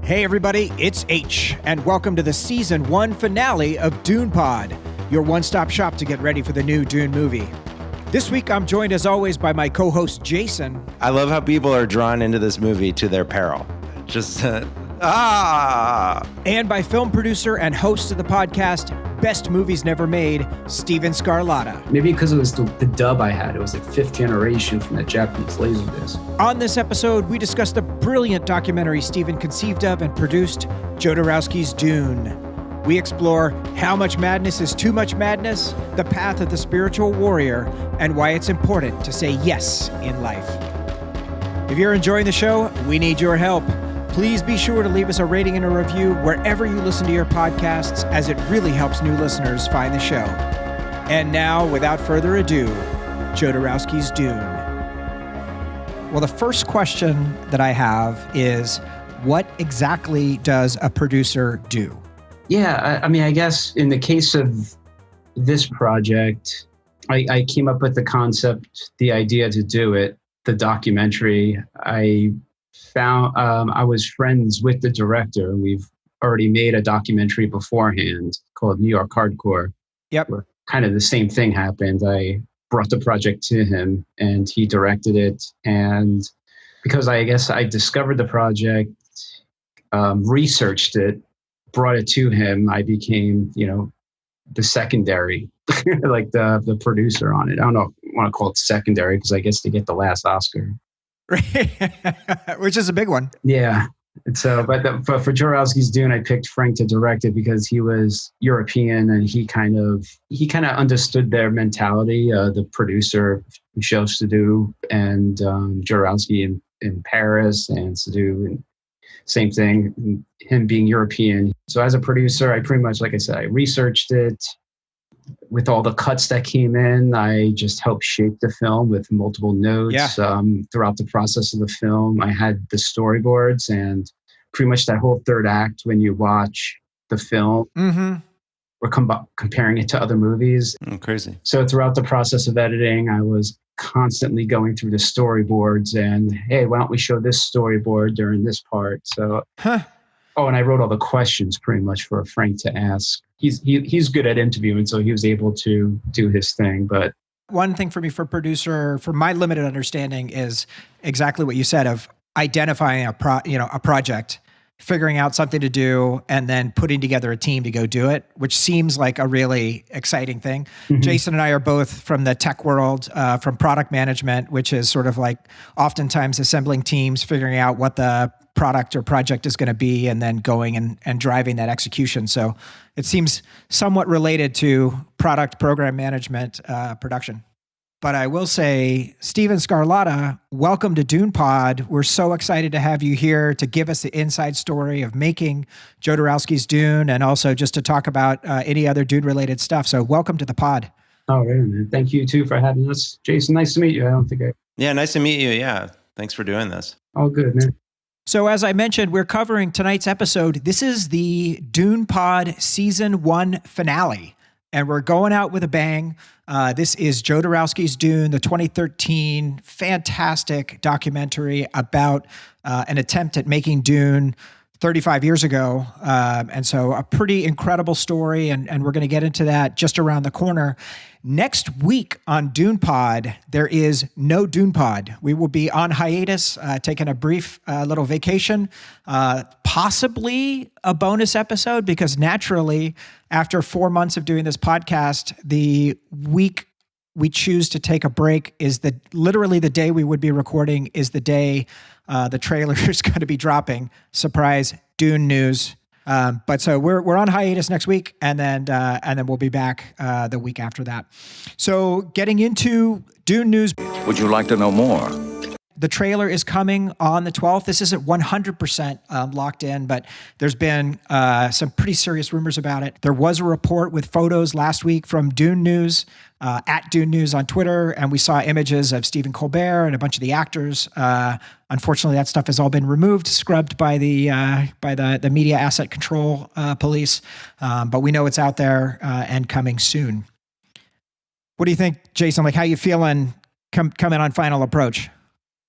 Hey everybody, it's H, and welcome to the Season 1 finale of Dune Pod, your one-stop shop to get ready for the new Dune movie. This week I'm joined as always by my co-host Jason. I love how people are drawn into this movie to their peril. Just, And by film producer and host of the podcast, Best Movies Never Made, Steven Scarlata. Maybe because it was the dub I had. It was like fifth generation from that Japanese Laserdisc. On this episode, we discuss the brilliant documentary Steven conceived of and produced, Jodorowsky's Dune. We explore how much madness is too much madness, the path of the spiritual warrior, and why it's important to say yes in life. If you're enjoying the show, we need your help. Please be sure to leave us a rating and a review wherever you listen to your podcasts, as it really helps new listeners find the show. And now, without further ado, Jodorowsky's Dune. Well, the first question that I have is, what exactly does a producer do? Yeah, I guess in the case of this project, I came up with the concept, the idea to do it, the documentary. I was friends with the director. We've already made a documentary beforehand called New York Hardcore. Yep. Where kind of the same thing happened. I brought the project to him and he directed it. And because I guess I discovered the project, researched it, brought it to him, I became, the secondary, like the producer on it. I don't know if I want to call it secondary because I guess they get the last Oscar. Which is a big one. Yeah. And so, but for Jodorowsky's Dune, I picked Frank to direct it because he was European and he kind of understood their mentality. The producer, Michel Sardou, and Jodorowsky in Paris, and Sardou, and same thing, him being European. So as a producer, I pretty much, like I said, I researched it. With all the cuts that came in, I just helped shape the film with multiple notes. Throughout the process of the film, I had the storyboards, and pretty much that whole third act, when you watch the film, we're comparing it to other movies. crazy. So throughout the process of editing, I was constantly going through the storyboards and, hey, why don't we show this storyboard during this part? So, Oh, and I wrote all the questions pretty much for Frank to ask. He's good at interviewing, so he was able to do his thing. But one thing for me, for producer, for my limited understanding, is exactly what you said of identifying a project, figuring out something to do, and then putting together a team to go do it, which seems like a really exciting thing. Mm-hmm. Jason and I are both from the tech world, from product management, which is sort of like oftentimes assembling teams, figuring out what the product or project is going to be, and then going and driving that execution. So it seems somewhat related to product program management, production. But I will say, Steven Scarlata, welcome to Dune Pod. We're so excited to have you here to give us the inside story of making Jodorowsky's Dune, and also just to talk about any other Dune-related stuff. So welcome to the pod. Oh, really, man. Thank you, too, for having us. Jason, nice to meet you. Yeah, nice to meet you. Yeah, thanks for doing this. All good, man. So as I mentioned, we're covering tonight's episode. This is the Dune Pod Season 1 finale, and we're going out with a bang. This is Jodorowsky's Dune, the 2013 fantastic documentary about an attempt at making Dune 35 years ago. And so a pretty incredible story, and we're going to get into that just around the corner. Next week on Dune Pod, there is no Dune Pod. We will be on hiatus, taking a brief little vacation, possibly a bonus episode, because naturally, after 4 months of doing this podcast, the week we choose to take a break is literally the day we would be recording is the day the trailer is going to be dropping. Surprise, Dune news. But so we're on hiatus next week, and then we'll be back the week after that. So getting into Dune news. Would you like to know more? The trailer is coming on the 12th. This isn't 100% locked in, but there's been some pretty serious rumors about it. There was a report with photos last week from Dune News, at Dune News on Twitter, and we saw images of Stephen Colbert and a bunch of the actors. Unfortunately, that stuff has all been removed, scrubbed by the media asset control police. But we know it's out there and coming soon. What do you think, Jason? Like, how you feeling coming on final approach?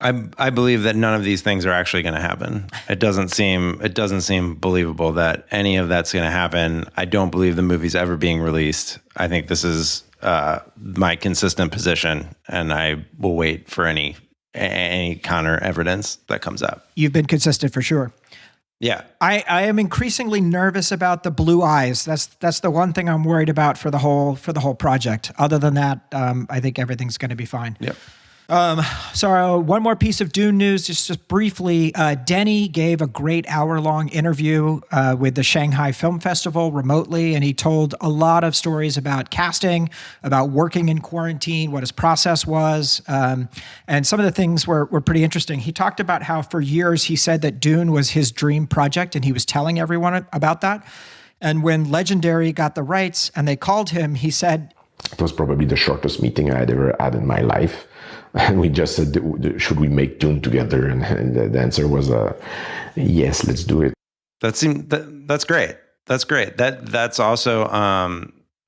I believe that none of these things are actually going to happen. It doesn't seem believable that any of that's going to happen. I don't believe the movie's ever being released. I think this is my consistent position, and I will wait for any counter evidence that comes up. You've been consistent for sure. Yeah. I am increasingly nervous about the blue eyes. That's the one thing I'm worried about for the whole project. Other than that, I think everything's going to be fine. Yep. So one more piece of Dune news, just briefly. Denis gave a great hour-long interview with the Shanghai Film Festival remotely, and he told a lot of stories about casting, about working in quarantine, what his process was, and some of the things were pretty interesting. He talked about how for years he said that Dune was his dream project, and he was telling everyone about that. And when Legendary got the rights and they called him, he said, "It was probably the shortest meeting I had ever had in my life." And we just said, "Should we make Dune together?" And the answer was, "Yes, let's do it." That's great. That's great. That's also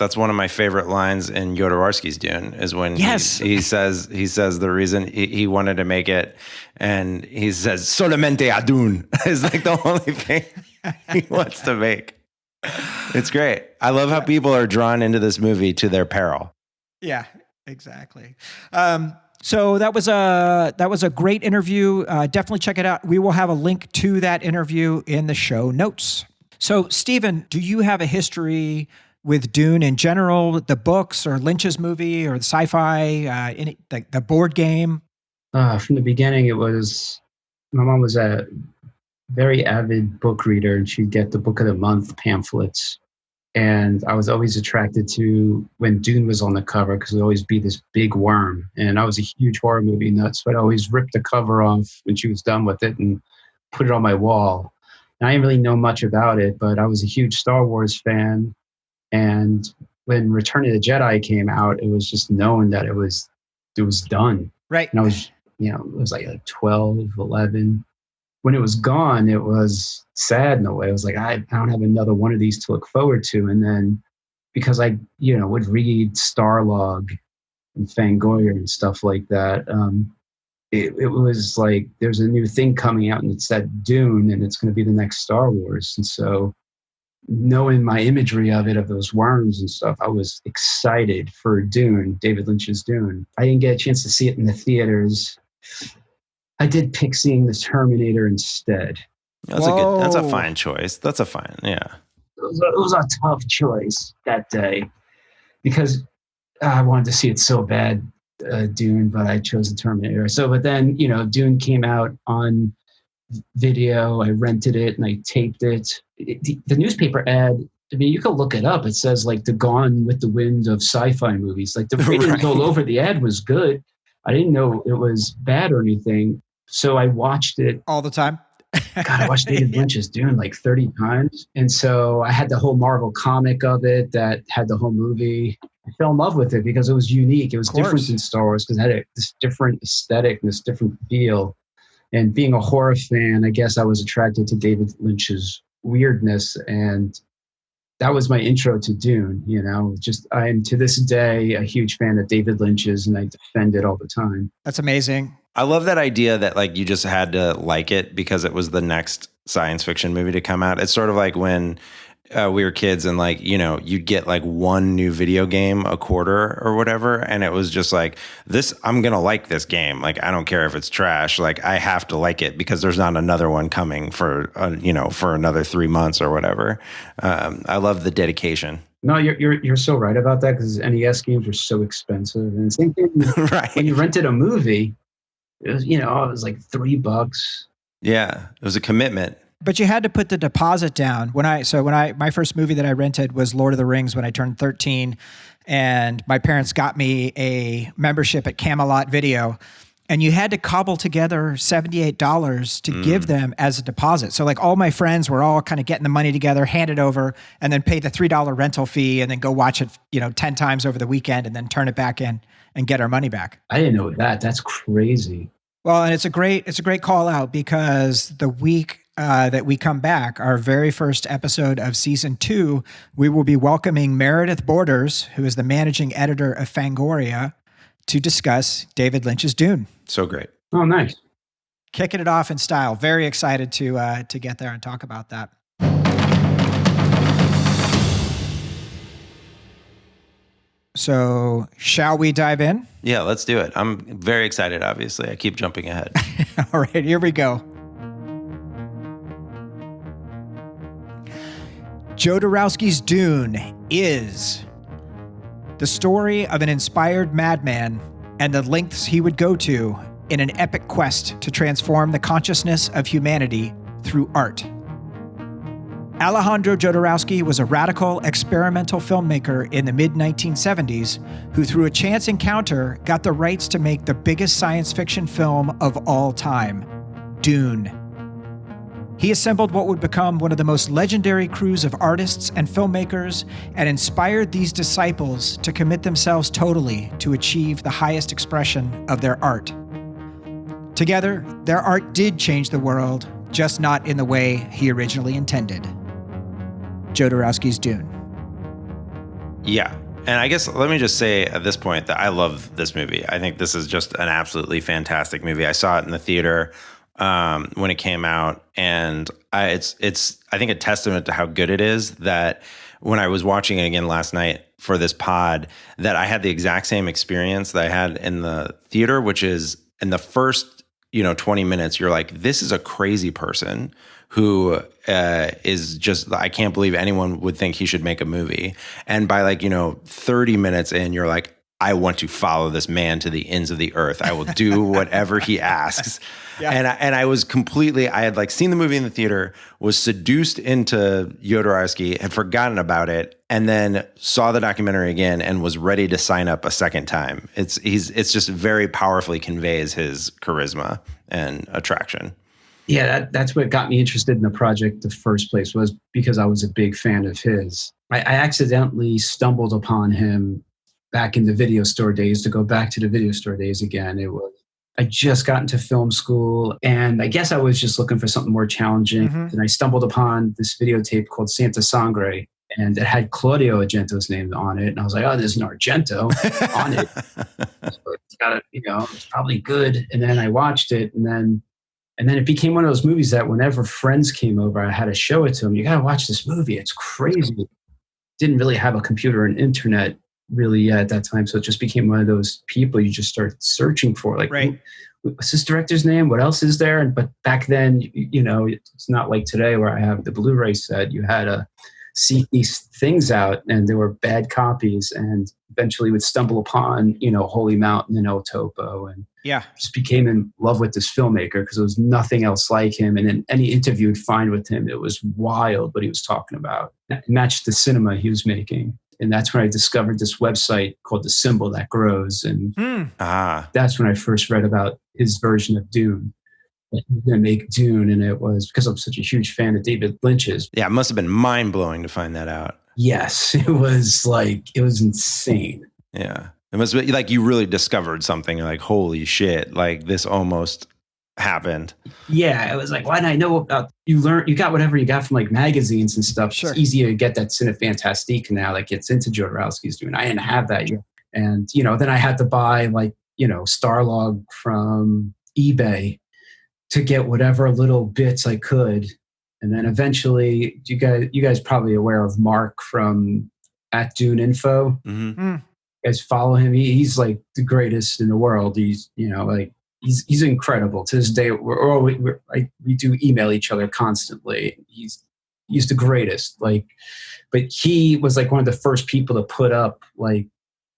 that's one of my favorite lines in Jodorowsky's Dune is when he says the reason he wanted to make it, and he says "solamente a Dune" is like the only thing he wants to make. It's great. I love how people are drawn into this movie to their peril. Yeah, exactly. So that was a great interview. Definitely check it out. We will have a link to that interview in the show notes. So, Stephen, do you have a history with Dune in general, the books or Lynch's movie or the sci-fi, the board game? From the beginning, my mom was a very avid book reader, and she'd get the Book of the Month pamphlets. And I was always attracted to when Dune was on the cover because it'd always be this big worm. And I was a huge horror movie nut, so I'd always rip the cover off when she was done with it and put it on my wall. And I didn't really know much about it, but I was a huge Star Wars fan. And when Return of the Jedi came out, it was just known that it was done. Right. And I was, it was like 12, 11. When it was gone, it was sad in a way. It was like, I don't have another one of these to look forward to. And then because I, would read Starlog and Fangoria and stuff like that, it was like, there's a new thing coming out and it's that Dune and it's going to be the next Star Wars. And so knowing my imagery of it, of those worms and stuff, I was excited for Dune, David Lynch's Dune. I didn't get a chance to see it in the theaters. I did pick seeing the Terminator instead. That's a fine choice. Yeah. It was a tough choice that day because I wanted to see it so bad, Dune, but I chose the Terminator. So, but then, Dune came out on video. I rented it and I taped it. The newspaper ad, I mean, you can look it up. It says like the Gone with the Wind of sci-fi movies. Like the ratings all over. The ad was good. I didn't know it was bad or anything. So I watched it all the time. God, I watched David Lynch's Dune like 30 times. And so I had the whole Marvel comic of it that had the whole movie. I fell in love with it because it was unique. It was different than Star Wars because it had this different aesthetic and this different feel. And being a horror fan, I guess I was attracted to David Lynch's weirdness. And that was my intro to Dune. I am to this day a huge fan of David Lynch's and I defend it all the time. That's amazing. I love that idea that like you just had to like it because it was the next science fiction movie to come out. It's sort of like when we were kids and like, you'd get like one new video game a quarter or whatever. And it was just like this, I'm going to like this game. Like, I don't care if it's trash. Like I have to like it because there's not another one coming for another 3 months or whatever. I love the dedication. No, you're so right about that because NES games are so expensive. And same thing right. When you rented a movie, it was, it was like $3. Yeah, it was a commitment. But you had to put the deposit down. My first movie that I rented was Lord of the Rings when I turned 13, and my parents got me a membership at Camelot Video, and you had to cobble together $78 to give them as a deposit. So like all my friends were all kind of getting the money together, hand it over, and then pay the $3 rental fee, and then go watch it, 10 times over the weekend, and then turn it back in and get our money back. I didn't know that. That's crazy. Well, and it's a great call out because the week that we come back, our very first episode of season 2, we will be welcoming Meredith Borders, who is the managing editor of Fangoria, to discuss David Lynch's Dune. So great. Oh, nice. Kicking it off in style. Very excited to get there and talk about that. So, shall we dive in? Yeah, let's do it. I'm very excited, obviously. I keep jumping ahead. All right, here we go. Jodorowsky's Dune is the story of an inspired madman and the lengths he would go to in an epic quest to transform the consciousness of humanity through art. Alejandro Jodorowsky was a radical experimental filmmaker in the mid-1970s who, through a chance encounter, got the rights to make the biggest science fiction film of all time, Dune. He assembled what would become one of the most legendary crews of artists and filmmakers and inspired these disciples to commit themselves totally to achieve the highest expression of their art. Together, their art did change the world, just not in the way he originally intended. Jodorowsky's Dune. Yeah. And I guess let me just say at this point that I love this movie. I think this is just an absolutely fantastic movie. I saw it in the theater when it came out, and it's I think a testament to how good it is that when I was watching it again last night for this pod, that I had the exact same experience that I had in the theater, which is in the first 20 minutes, you're like, this is a crazy person who is just, I can't believe anyone would think he should make a movie. And by 30 minutes in, you're like, I want to follow this man to the ends of the earth. I will do whatever he asks. Yeah. And I was completely, I had seen the movie in the theater, was seduced into Jodorowsky, had forgotten about it, and then saw the documentary again and was ready to sign up a second time. It's just very powerfully conveys his charisma and attraction. Yeah, that's what got me interested in the project in the first place, was because I was a big fan of his. I accidentally stumbled upon him back in the video store days, to go back to the video store days again. I just got into film school, and I guess I was just looking for something more challenging. Mm-hmm. And I stumbled upon this videotape called Santa Sangre, and it had Claudio Argento's name on it. And I was like, oh, there's an Argento on it. So it's got to, it's probably good. And then I watched it, and then it became one of those movies that whenever friends came over, I had to show it to them. You got to watch this movie. It's crazy. Didn't really have a computer and internet really at that time. So it just became one of those people you just start searching for. Right. What's this director's name? What else is there? But back then, it's not like today where I have the Blu-ray set. You had to seek these things out, and there were bad copies, and eventually would stumble upon, Holy Mountain and El Topo, and just became in love with this filmmaker because there was nothing else like him. And in any interview you'd find with him, it was wild what he was talking about. It matched the cinema he was making. And that's when I discovered this website called The Symbol That Grows. And that's when I first read about his version of Dune. He was going to make Dune, and it was because I'm such a huge fan of David Lynch's. Yeah, it must have been mind-blowing to find that out. Yes, it was insane. Yeah. It must be you really discovered something. You're like, holy shit, this almost happened. Yeah, it was why did I know about, you got whatever you got from magazines and stuff. Sure. It's easier to get that Cinefantastique now that gets into Jodorowsky's Dune. I didn't have that yet. And, then I had to buy Starlog from eBay to get whatever little bits I could. And then eventually, you guys probably aware of Mark from @DuneInfo. Mm-hmm. You guys follow him. He's the greatest in the world. He's, he's incredible. To this day, we do email each other constantly. He's the greatest. But he was one of the first people to put up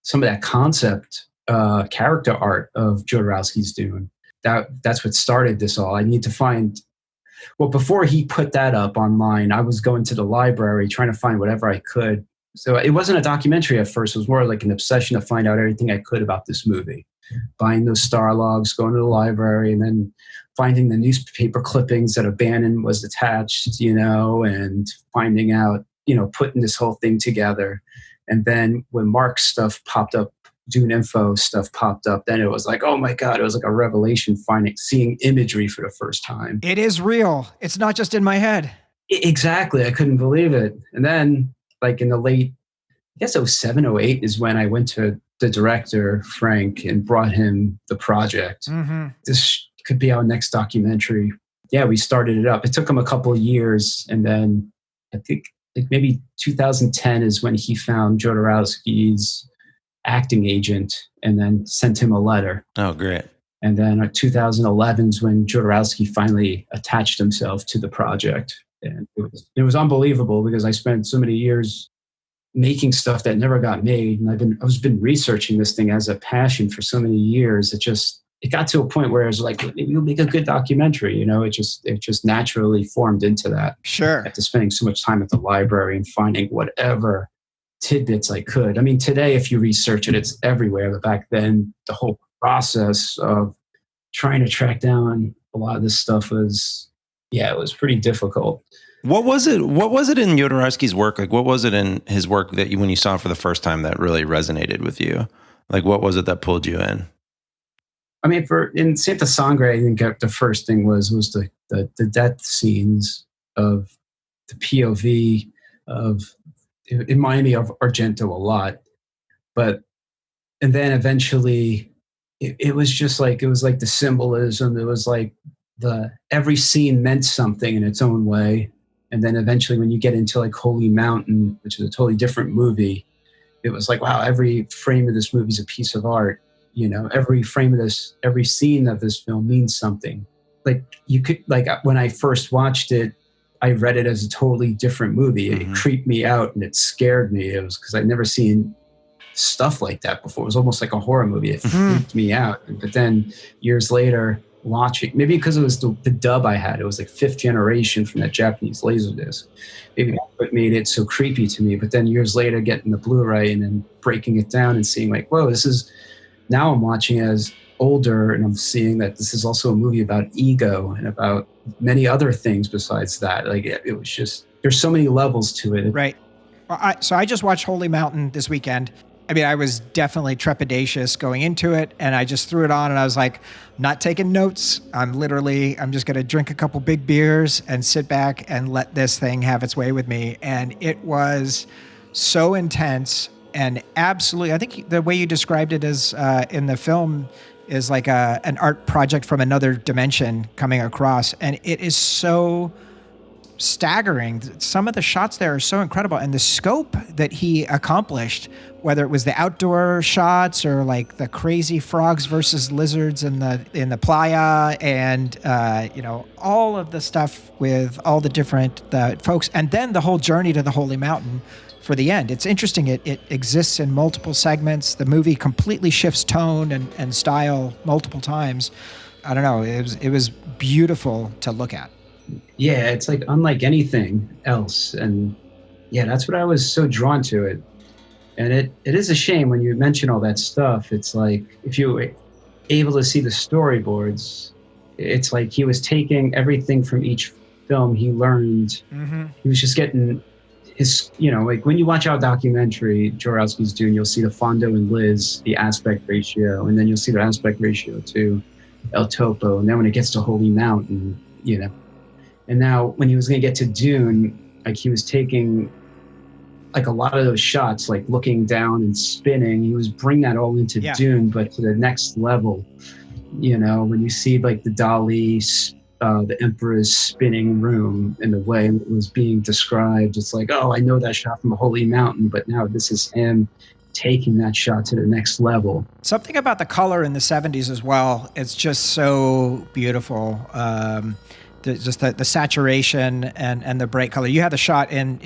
some of that concept character art of Jodorowsky's Dune. That's what started this all. I need to find. Well, before he put that up online, I was going to the library trying to find whatever I could. So it wasn't a documentary at first. It was more an obsession to find out everything I could about this movie. Buying those Starlogs, going to the library, and then finding the newspaper clippings that O'Bannon was attached, and finding out, putting this whole thing together. And then when Mark's stuff popped up, Dune Info stuff popped up, then it was oh my God, it was a revelation seeing imagery for the first time. It is real. It's not just in my head. Exactly. I couldn't believe it. And then in the late, I guess 07, 08 is when I went to the director, Frank, and brought him the project. Mm-hmm. This could be our next documentary. Yeah, we started it up. It took him a couple of years. And then I think like maybe 2010 is when he found Jodorowsky's acting agent and then sent him a letter. Oh, great. And then 2011 is when Jodorowsky finally attached himself to the project. And it was unbelievable because I spent so many years making stuff that never got made. And I was been researching this thing as a passion for so many years. It got to a point where it was like, maybe you'll make a good documentary. You know, it just naturally formed into that. Sure. After spending so much time at the library and finding whatever tidbits I could. I mean, today, if you research it, it's everywhere. But back then, the whole process of trying to track down a lot of this stuff was pretty difficult. What was it in Jodorowsky's work? Like, what was it in his work that when you saw it for the first time that really resonated with you? Like, what was it that pulled you in? I mean, in Santa Sangre, I think the first thing was the death scenes of the POV of, it reminded me of Argento a lot. And then eventually it was just like, it was like the symbolism. It was like every scene meant something in its own way. And then eventually when you get into like Holy Mountain, which is a totally different movie, it was like, wow, every frame of this movie is a piece of art. You know, every scene of this film means something. Like when I first watched it, I read it as a totally different movie. It creeped me out and it scared me. It was because I'd never seen stuff like that before. It was almost like a horror movie. It freaked me out. But then years later, watching, maybe because it was the dub I had, it was like 5th generation from that Japanese Laserdisc. Maybe that's what made it so creepy to me. But then years later, getting the Blu-ray and then breaking it down and seeing like, whoa, now I'm watching as older and I'm seeing that this is also a movie about ego and about many other things besides that. Like it was just, there's so many levels to it. Right. So I just watched Holy Mountain this weekend. I mean, I was definitely trepidatious going into it, and I just threw it on and I was like, not taking notes. I'm just going to drink a couple big beers and sit back and let this thing have its way with me. And it was so intense and absolutely, I think the way you described it is in the film is like an art project from another dimension coming across. And it is so staggering. Some of the shots there are so incredible, and the scope that he accomplished, whether it was the outdoor shots or like the crazy frogs versus lizards in the playa, and all of the stuff with all the different folks, and then the whole journey to the Holy Mountain for the end. It's interesting. It exists in multiple segments. The movie completely shifts tone and style multiple times. I don't know. It was beautiful to look at. Yeah, it's like unlike anything else. And yeah, that's what I was so drawn to it. And it is a shame when you mention all that stuff. It's like, if you were able to see the storyboards, it's like he was taking everything from each film he learned. Mm-hmm. He was just getting his, like when you watch our documentary, Jodorowsky's Dune, you'll see the Fondo and Liz, the aspect ratio, and then you'll see the aspect ratio to El Topo. And then when it gets to Holy Mountain, and now when he was going to get to Dune, like he was taking like a lot of those shots, like looking down and spinning, he was bringing that all into Dune, but to the next level. When you see like the Dali, the Emperor's spinning room in the way it was being described, it's like, oh, I know that shot from the Holy Mountain, but now this is him taking that shot to the next level. Something about the color in the 70s as well. It's just so beautiful. Just the saturation and the bright color. You had the shot in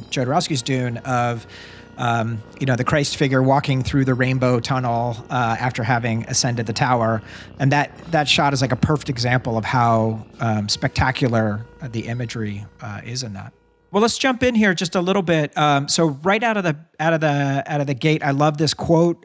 Jodorowsky's Dune of, the Christ figure walking through the rainbow tunnel after having ascended the tower. And that shot is like a perfect example of how spectacular the imagery is in that. Well, let's jump in here just a little bit. So right out of the gate, I love this quote.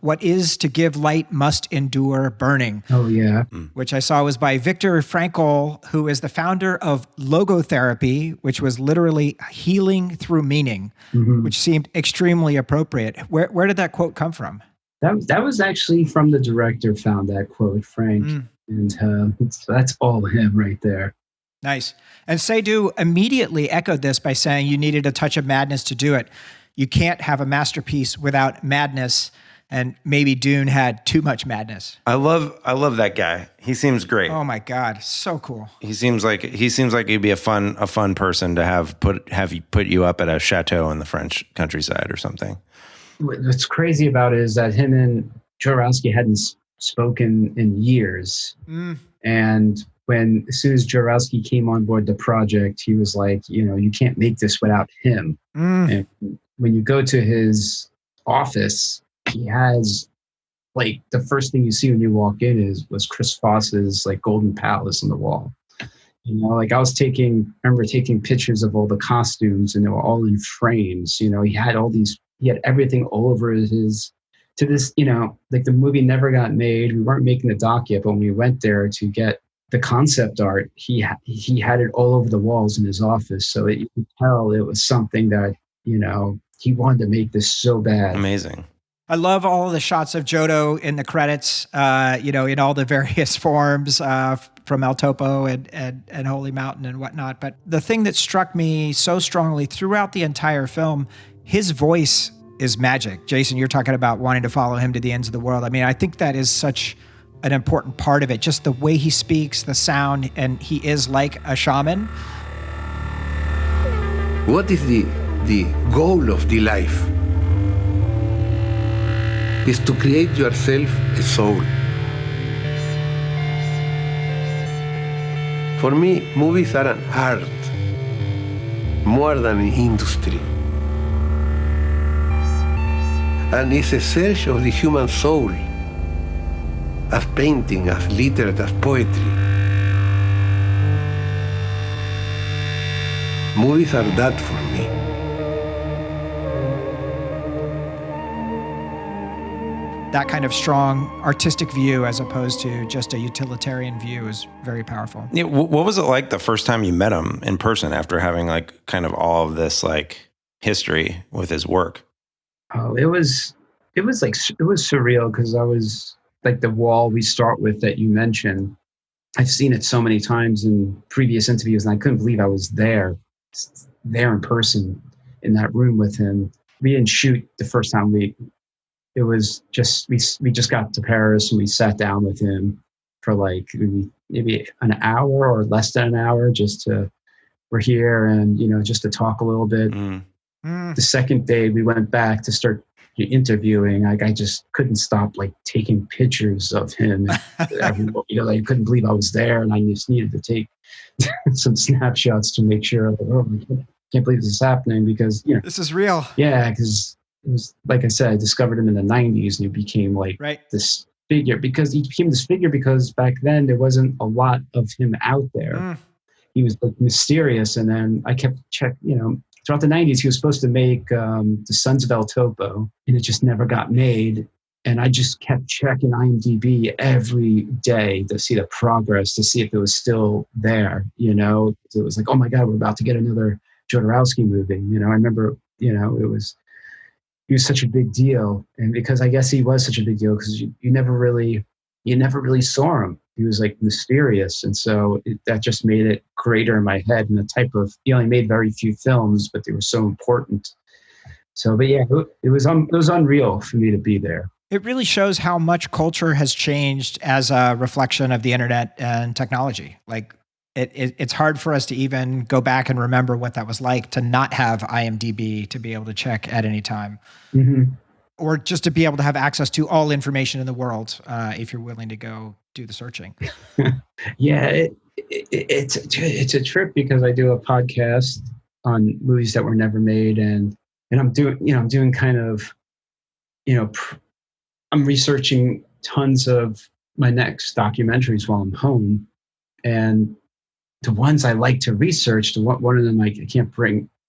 What is to give light must endure burning. Oh yeah. Which I saw was by Viktor Frankl, who is the founder of logotherapy, which was literally healing through meaning, which seemed extremely appropriate. Where did that quote come from? That was actually from the director. Found that quote, Frank, and that's all him right there. Nice. And Seydoux immediately echoed this by saying you needed a touch of madness to do it. You can't have a masterpiece without madness. and maybe Dune had too much madness. I love that guy. He seems great. Oh my God, so cool. He seems like he'd be a fun person to have put you up at a chateau in the French countryside or something. What's crazy about it is that him and Jodorowsky hadn't spoken in years. And as soon as Jodorowsky came on board the project, he was like, you can't make this without him. And when you go to his office, he has like the first thing you see when you walk in was Chris Foss's like Golden Palace on the wall. Like I remember taking pictures of all the costumes, and they were all in frames. He had everything all over like the movie never got made. We weren't making the doc yet, but when we went there to get the concept art, he had it all over the walls in his office. So you could tell it was something that, he wanted to make this so bad. Amazing. I love all of the shots of Jodo in the credits, in all the various forms from El Topo and Holy Mountain and whatnot. But the thing that struck me so strongly throughout the entire film, his voice is magic. Jason, you're talking about wanting to follow him to the ends of the world. I mean, I think that is such an important part of it, just the way he speaks, the sound, and he is like a shaman. What is the goal of the life? Is to create yourself a soul. For me, movies are an art, more than an industry. And it's a search of the human soul, as painting, as literature, as poetry. Movies are that for me. That kind of strong artistic view as opposed to just a utilitarian view is very powerful. Yeah, what was it like the first time you met him in person after having like kind of all of this like history with his work? Oh, it was surreal because I was like the wall we start with that you mentioned. I've seen it so many times in previous interviews, and I couldn't believe I was there in person in that room with him. We didn't shoot the first time we just got to Paris, and we sat down with him for like maybe an hour or less than an hour we're here and, just to talk a little bit. The second day we went back to start interviewing, like I just couldn't stop like taking pictures of him. I couldn't believe I was there, and I just needed to take some snapshots to make sure that, I can't believe this is happening because, this is real. Yeah, because it was, like I said, I discovered him in the 90s, and he became like this figure because back then there wasn't a lot of him out there. He was like mysterious. And then I kept checking, throughout the 90s, he was supposed to make The Sons of El Topo, and it just never got made. And I just kept checking IMDb every day to see the progress, to see if it was still there. It was like, oh my God, we're about to get another Jodorowsky movie. I remember, he was such a big deal. And because I guess he was such a big deal because you never really saw him. He was like mysterious. And so that just made it greater in my head. And the type of, he only made very few films, but they were so important. So, but yeah, it was unreal for me to be there. It really shows how much culture has changed as a reflection of the internet and technology. Like it's hard for us to even go back and remember what that was like to not have IMDb to be able to check at any time. Or just to be able to have access to all information in the world if you're willing to go do the searching. Yeah, it's a trip because I do a podcast on movies that were never made, and I'm doing kind of, I'm researching tons of my next documentaries while I'm home, and the ones I like to research, one of them I can't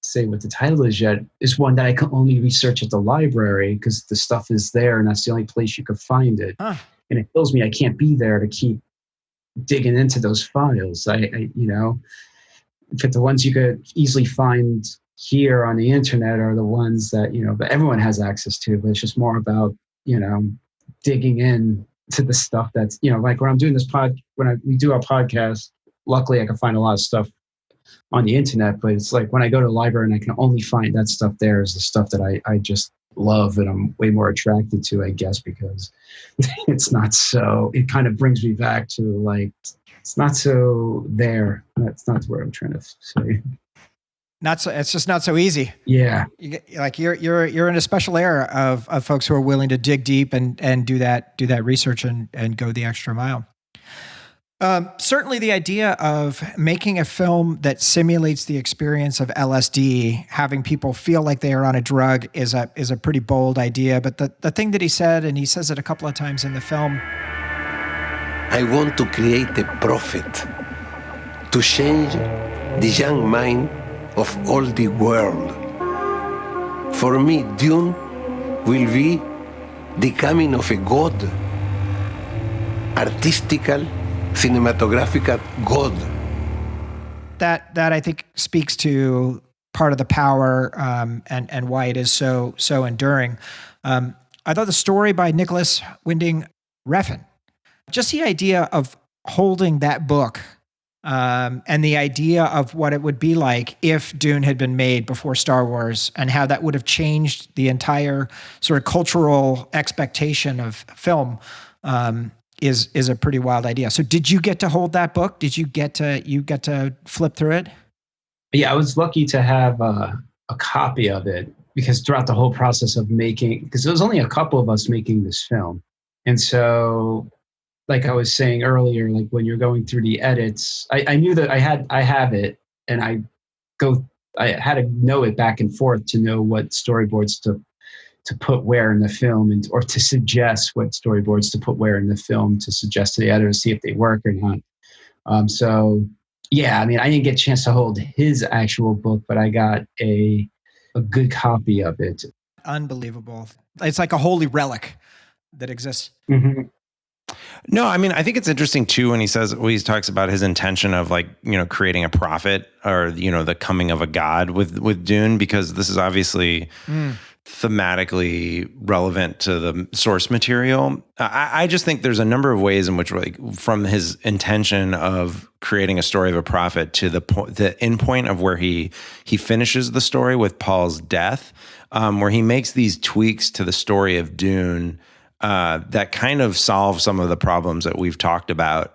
say what the title is yet, is one that I can only research at the library because the stuff is there and that's the only place you could find it. And it kills me. I can't be there to keep digging into those files. But the ones you could easily find here on the internet are the ones that, but everyone has access to, but it's just more about, digging in to the stuff that's, like when I'm doing this we do our podcast, luckily I can find a lot of stuff on the internet, but it's like when I go to the library and I can only find that stuff there is the stuff that I just love and I'm way more attracted to, I guess, because it's not so, it kind of brings me back to like, it's not so there. That's not where I'm trying to say. Not so, it's just not so easy. Yeah. You're in a special era of folks who are willing to dig deep and do that research and go the extra mile. Certainly the idea of making a film that simulates the experience of LSD, having people feel like they are on a drug is a pretty bold idea. But the thing that he said, and he says it a couple of times in the film, I want to create a prophet to change the young mind of all the world. For me, Dune will be the coming of a god, artistical, cinematographic god. That I think speaks to part of the power and why it is so enduring. I thought the story by Nicholas Winding Refn, just the idea of holding that book and the idea of what it would be like if Dune had been made before Star Wars and how that would have changed the entire sort of cultural expectation of film is a pretty wild idea. So did you get to hold that book? Did you get to flip through it? Yeah, I was lucky to have a copy of it because throughout the whole process of making, because there was only a couple of us making this film. And so, like I was saying earlier, like when you're going through the edits, I knew that I have it, and I had to know it back and forth to know what storyboards to put where in the film, or to suggest what storyboards to put where in the film, to suggest to the editor, see if they work or not. So yeah, I mean, I didn't get a chance to hold his actual book, but I got a good copy of it. Unbelievable. It's like a holy relic that exists. Mm-hmm. No, I mean, I think it's interesting too when he talks about his intention of like, creating a prophet or, the coming of a god with Dune, because this is obviously thematically relevant to the source material. I just think there's a number of ways in which, like, from his intention of creating a story of a prophet to the end point of where he finishes the story with Paul's death, where he makes these tweaks to the story of Dune that kind of solve some of the problems that we've talked about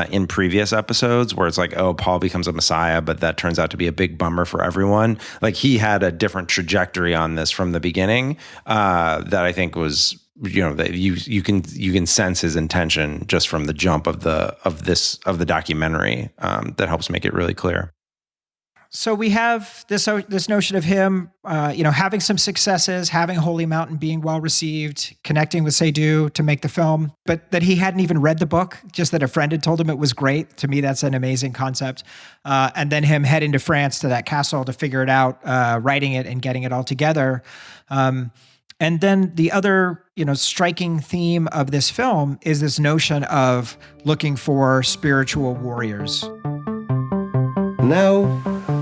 in previous episodes, where it's like, oh, Paul becomes a messiah, but that turns out to be a big bummer for everyone. Like, he had a different trajectory on this from the beginning that I think was, that you can sense his intention just from the jump of the documentary that helps make it really clear. So we have this notion of him, having some successes, having Holy Mountain being well received, connecting with Seydoux to make the film, but that he hadn't even read the book, just that a friend had told him it was great. To me, that's an amazing concept. And then him heading to France to that castle to figure it out, writing it and getting it all together. And then the other, striking theme of this film is this notion of looking for spiritual warriors. Now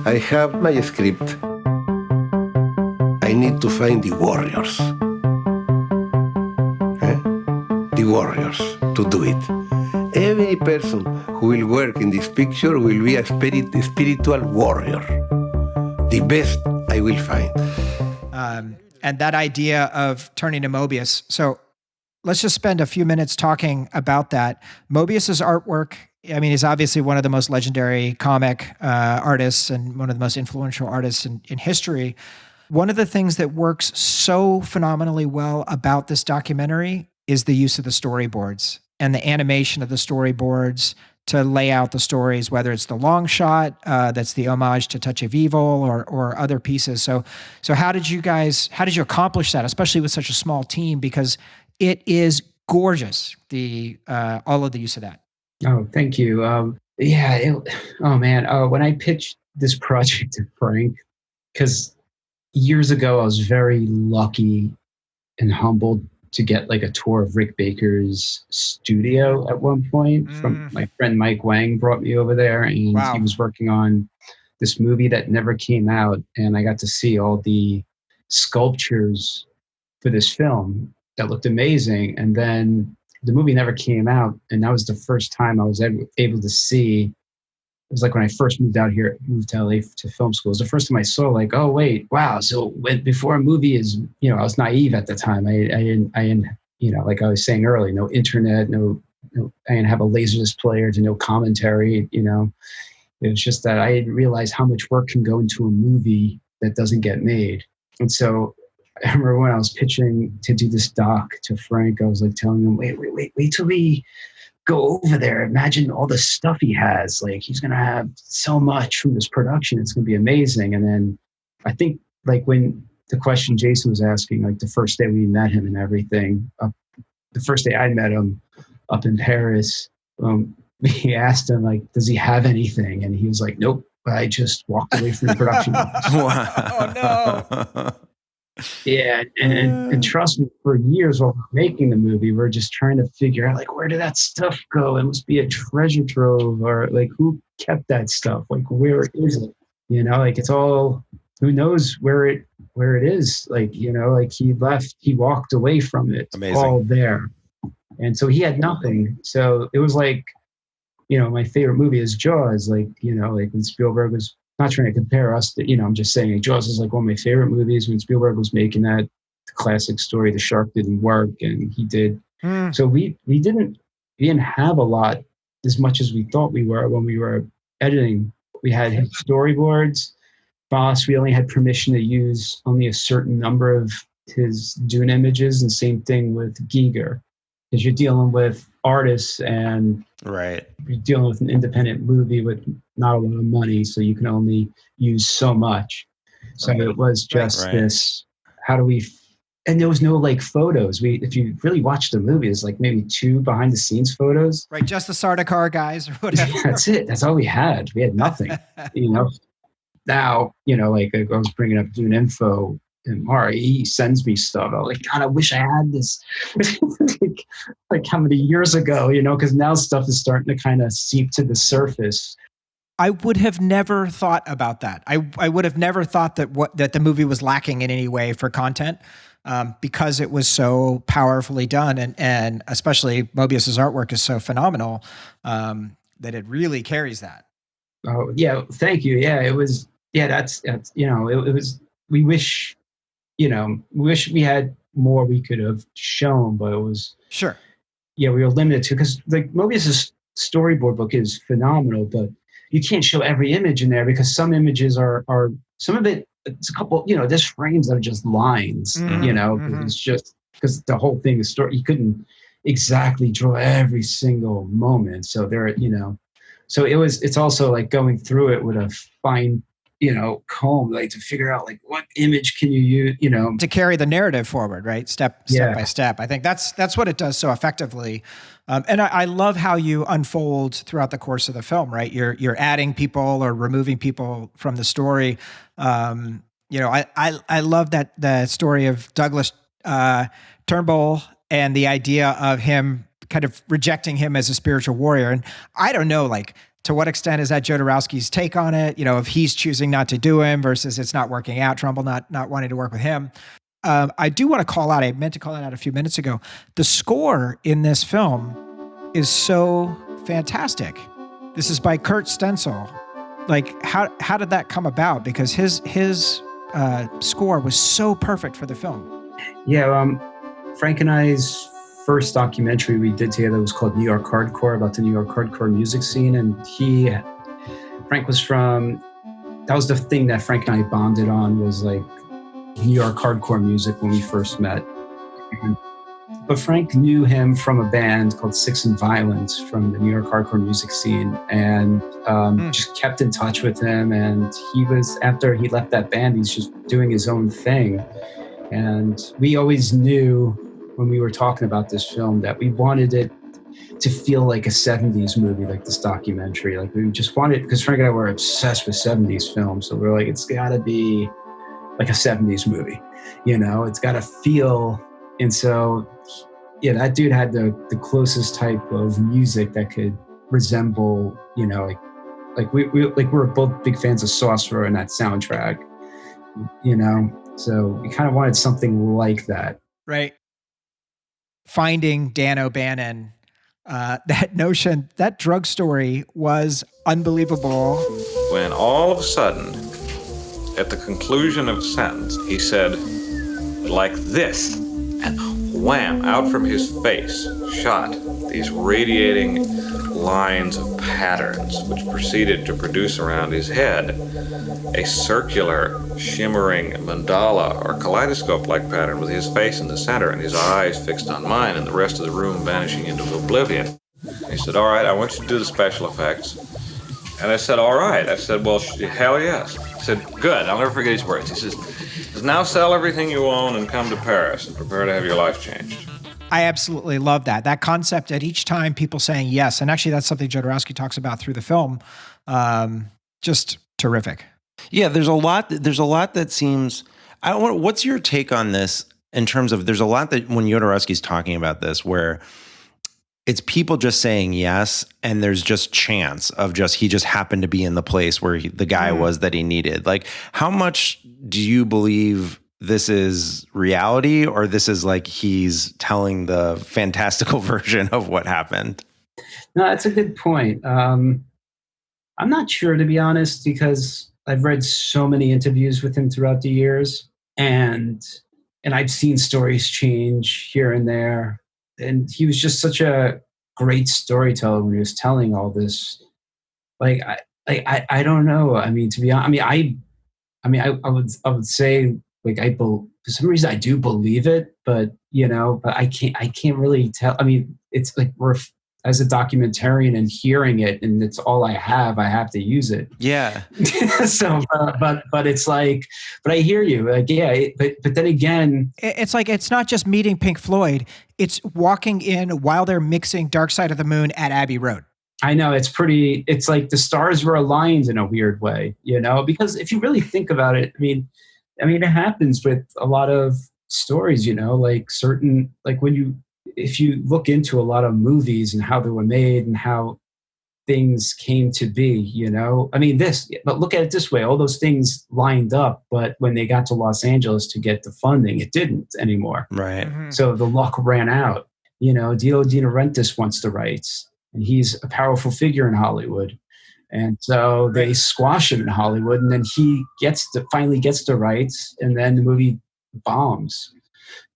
I have my script. I need to find the warriors. The warriors to do it. Every person who will work in this picture will be a spiritual warrior. The best I will find. And that idea of turning to Mobius. So let's just spend a few minutes talking about that. Mobius's artwork, I mean, he's obviously one of the most legendary comic artists and one of the most influential artists in history. One of the things that works so phenomenally well about this documentary is the use of the storyboards and the animation of the storyboards to lay out the stories, whether it's the long shot, that's the homage to Touch of Evil or other pieces. So how did you accomplish that, especially with such a small team? Because it is gorgeous, all of the use of that. Oh, thank you. When I pitched this project to Frank, because years ago I was very lucky and humbled to get like a tour of Rick Baker's studio at one point. From my friend Mike Wang brought me over there, and Wow. He was working on this movie that never came out, and I got to see all the sculptures for this film that looked amazing. And then the movie never came out, and that was the first time I was able to see it was like when I first moved to LA to film school. It was the first time I saw like, oh wait, wow. So before a movie is, I was naive at the time. I didn't, like I was saying earlier, no internet, no, I didn't have a Laserdisc player to no commentary. It was just that I didn't realize how much work can go into a movie that doesn't get made. And so I remember when I was pitching to do this doc to Frank, I was like telling him, wait till we go over there. Imagine all the stuff he has. Like he's going to have so much from this production. It's going to be amazing. And then I think like when the question Jason was asking, like the first day we met him and everything, the first day I met him up in Paris, we asked him like, does he have anything? And he was like, nope, I just walked away from the production. Oh no. Yeah, and trust me, for years while we're making the movie, we're just trying to figure out like where did that stuff go? It must be a treasure trove, or like who kept that stuff? Like where is it? Like it's all, who knows where it is? Like like he walked away from it. Amazing. All there, and so he had nothing. So it was like, my favorite movie is Jaws. Like like when Spielberg was. Not trying to compare us to, I'm just saying Jaws is like one of my favorite movies. When Spielberg was making that classic story, the shark didn't work and he did. So we didn't have a lot as much as we thought we were when we were editing. We had storyboards. Boss, we only had permission to use only a certain number of his Dune images, and same thing with Giger, because you're dealing with artists and right. You're dealing with an independent movie with not a lot of money, so you can only use so much. So it was just this, how do we, and there was no like photos. If you really watch the movie, there's like maybe 2 behind the scenes photos. Right, just the Sardaukar guys or whatever. Yeah, that's it. That's all we had. We had nothing. Now, like I was bringing up Dune Info, and Mark, he sends me stuff. I'm like, God, I wish I had this. like how many years ago, because now stuff is starting to kind of seep to the surface. I would have never thought about that. I would have never thought that the movie was lacking in any way for content, because it was so powerfully done, and especially Mobius's artwork is so phenomenal, that it really carries that. Oh yeah, thank you. Yeah, it was. Yeah, that's it was. We wish. Wish we had more we could have shown, but it was sure. Yeah, we were limited to, because like Mobius's storyboard book is phenomenal, but you can't show every image in there because some images are some of it. It's a couple, there's frames that are just lines. It's just because the whole thing is story. You couldn't exactly draw every single moment, so there, so it's also like going through it with a fine comb, like to figure out like what image can you use, to carry the narrative forward, right? Step by step. I think that's what it does so effectively. And I love how you unfold throughout the course of the film, right? You're adding people or removing people from the story. I love that the story of Douglas Turnbull and the idea of him kind of rejecting him as a spiritual warrior. And I don't know, like, to what extent is that Jodorowsky's take on it? If he's choosing not to do him versus it's not working out, Trumbull not wanting to work with him. I do want to call out, I meant to call that out a few minutes ago. The score in this film is so fantastic. This is by Kurt Stenzel. Like, how did that come about? Because his score was so perfect for the film. Yeah, Frank and I's first documentary we did together was called New York Hardcore, about the New York hardcore music scene. And Frank was that was the thing that Frank and I bonded on, was like New York hardcore music when we first met. But Frank knew him from a band called Six and Violence from the New York hardcore music scene, and just kept in touch with him. And after he left that band, he's just doing his own thing. And we always knew when we were talking about this film that we wanted it to feel like a 70s movie, like this documentary. Like we just wanted, because Frank and I were obsessed with 70s films. So we're like, it's gotta be like a 70s movie, it's gotta feel. And so, yeah, that dude had the closest type of music that could resemble, like we were both big fans of Sorcerer and that soundtrack, so we kind of wanted something like that. Right. Finding Dan O'Bannon that notion, that drug story was unbelievable. When all of a sudden, at the conclusion of a sentence, he said, like this, and wham, out from his face shot these radiating lines of patterns, which proceeded to produce around his head a circular, shimmering mandala or kaleidoscope-like pattern with his face in the center and his eyes fixed on mine and the rest of the room vanishing into oblivion. He said, all right, I want you to do the special effects. And I said, all right. I said, well, hell yes. He said, good. I'll never forget his words. He says, now sell everything you own and come to Paris and prepare to have your life changed. I absolutely love that. That concept at each time people saying yes. And actually that's something Jodorowsky talks about through the film. Just terrific. Yeah, there's a lot that seems, what's your take on this in terms of, there's a lot that when Jodorowsky's talking about this where it's people just saying yes, and there's just chance of he just happened to be in the place where the guy was that he needed. Like, how much do you believe this is reality, or this is like he's telling the fantastical version of what happened? No, that's a good point. I'm not sure, to be honest, because I've read so many interviews with him throughout the years, and I've seen stories change here and there. And he was just such a great storyteller when he was telling all this. Like, I don't know. I mean, to be honest, I would say, like, for some reason I do believe it, but I can't really tell. I mean, it's like as a documentarian and hearing it, and it's all I have to use it. Yeah. So, but it's like, but I hear you. Like, yeah, but then again, it's like, it's not just meeting Pink Floyd. It's walking in while they're mixing Dark Side of the Moon at Abbey Road. I know, it's like the stars were aligned in a weird way, because if you really think about it, I mean, it happens with a lot of stories, like if you look into a lot of movies and how they were made and how things came to be, but look at it this way, all those things lined up, but when they got to Los Angeles to get the funding, it didn't anymore. Right. Mm-hmm. So the luck ran out. Dino De Laurentiis wants the rights, and he's a powerful figure in Hollywood. And so they squash him in Hollywood, and then he finally gets the rights, and then the movie bombs.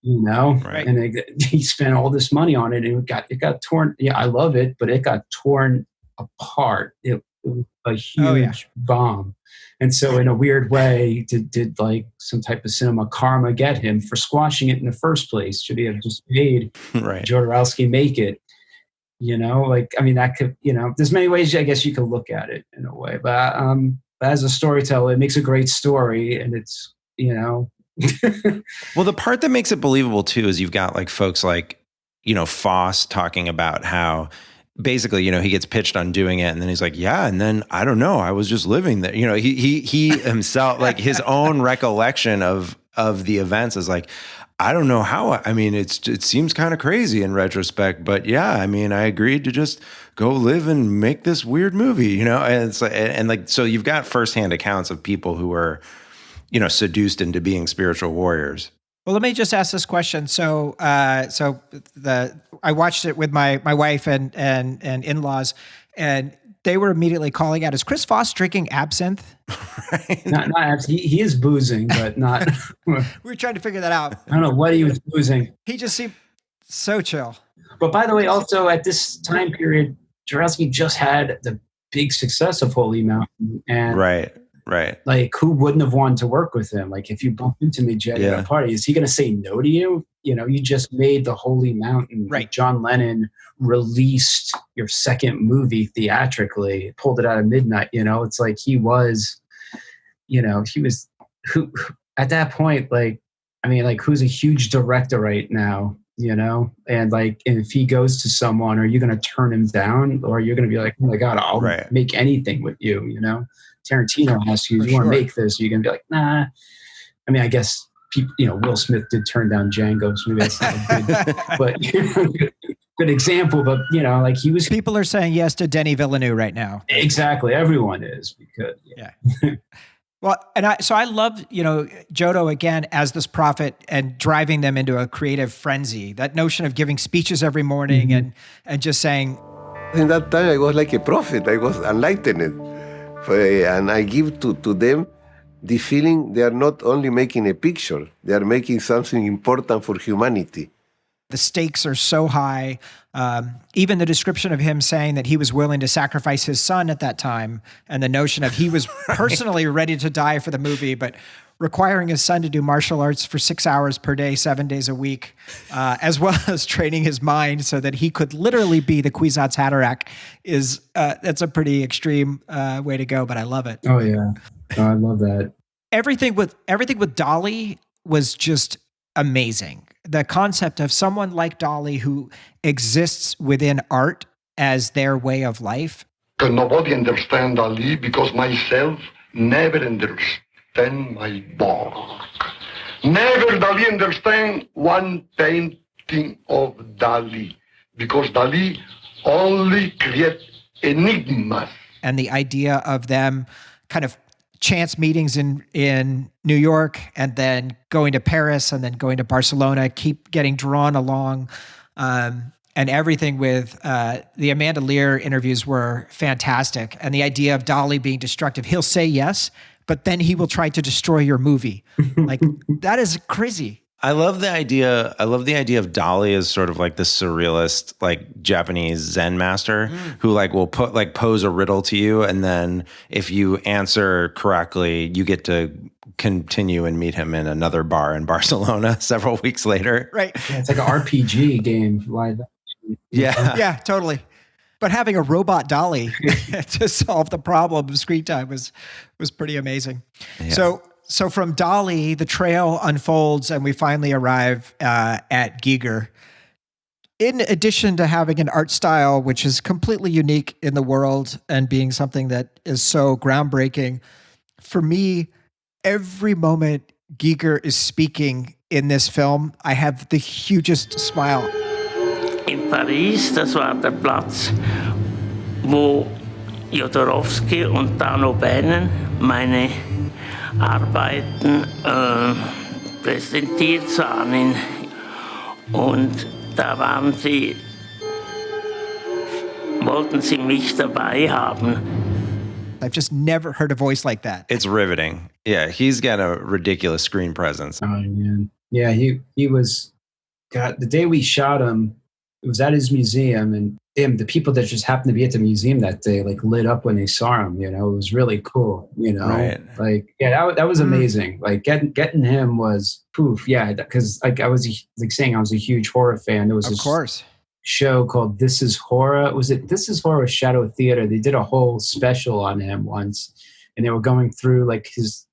Right. And he spent all this money on it, and it got torn. Yeah, I love it, but it got torn apart. It was a huge bomb. And so in a weird way, did like some type of cinema karma get him for squashing it in the first place? Should he have just made Jodorowsky make it? That could, there's many ways I guess you could look at it in a way, but as a storyteller, it makes a great story, and it's, Well, the part that makes it believable too is you've got like folks like, Foss talking about how basically, he gets pitched on doing it, and then he's like, yeah, and then I don't know, I was just living there. He himself, like his own recollection of the events is like, I don't know how. I mean, it seems kind of crazy in retrospect, but yeah, I mean, I agreed to just go live and make this weird movie, and it's like, and like, so you've got firsthand accounts of people who were, seduced into being spiritual warriors. Well, let me just ask this question. So, I watched it with my wife and in-laws, and they were immediately calling out, is Chris Foss drinking absinthe? Right. Not absinthe. He is boozing, but not. We were trying to figure that out. I don't know what he was boozing. He just seemed so chill. But by the way, also at this time period, Jodorowsky just had the big success of Holy Mountain, and right. Like, who wouldn't have wanted to work with him? Like, if you bump into me, Jed, at a party, is he going to say no to you? You just made the Holy Mountain. Right. John Lennon released your second movie theatrically, pulled it out at midnight. It's like he was who at that point, who's a huge director right now, and if he goes to someone, are you going to turn him down, or you're going to be like, oh my God, I'll make anything with you, Tarantino asks you, you want to make this? You're going to be like, nah. I mean, I guess people, Will Smith did turn down Django, so maybe that's not good, but good example. But he was. People are saying yes to Denis Villeneuve right now. Exactly, everyone is, because Well, so I love, Jodo again as this prophet and driving them into a creative frenzy. That notion of giving speeches every morning and just saying. In that time, I was like a prophet. I was enlightened. And I give to them the feeling they are not only making a picture, they are making something important for humanity. The stakes are so high. Even the description of him saying that he was willing to sacrifice his son at that time, and the notion of he was personally ready to die for the movie, but requiring his son to do martial arts for 6 hours per day, 7 days a week, as well as training his mind so that he could literally be the Kwisatz Haderach that's a pretty extreme way to go, but I love it. Oh yeah, I love that. Everything with Dolly was just amazing. The concept of someone like Dolly who exists within art as their way of life. Nobody understand Ali because myself never understand my work. Never Dali understand one painting of Dali because Dali only create enigmas. And the idea of them kind of chance meetings in New York and then going to Paris and then going to Barcelona, keep getting drawn along. And everything with the Amanda Lear interviews were fantastic. And the idea of Dolly being destructive, he'll say yes, but then he will try to destroy your movie. Like, that is crazy. I love the idea of Dolly as sort of like the surrealist, like Japanese Zen master who like will pose a riddle to you. And then if you answer correctly, you get to continue and meet him in another bar in Barcelona several weeks later. Right. Yeah, it's like an RPG game. Live. Yeah. Yeah, totally. But having a robot Dolly to solve the problem of screen time was pretty amazing. Yeah. So from Dolly, the trail unfolds and we finally arrive at Giger. In addition to having an art style which is completely unique in the world and being something that is so groundbreaking, for me, every moment Giger is speaking in this film, I have the hugest smile. In Paris, das war der Platz, wo Jodorowsky und Dan O'Bannon meine Arbeiten präsentiert sahen. Und da wollten sie mich dabei haben. I've just never heard a voice like that. It's riveting. Yeah, he's got a ridiculous screen presence. Oh man. Yeah, he was, God, the day we shot him, it was at his museum, and the people that just happened to be at the museum that day like lit up when they saw him. It was really cool. Right. Like that was amazing. Like getting him was poof. Yeah, because like I was like saying I was a huge horror fan. There was this show called This Is Horror. Was it This Is Horror Shadow Theater? They did a whole special on him once, and they were going through like his.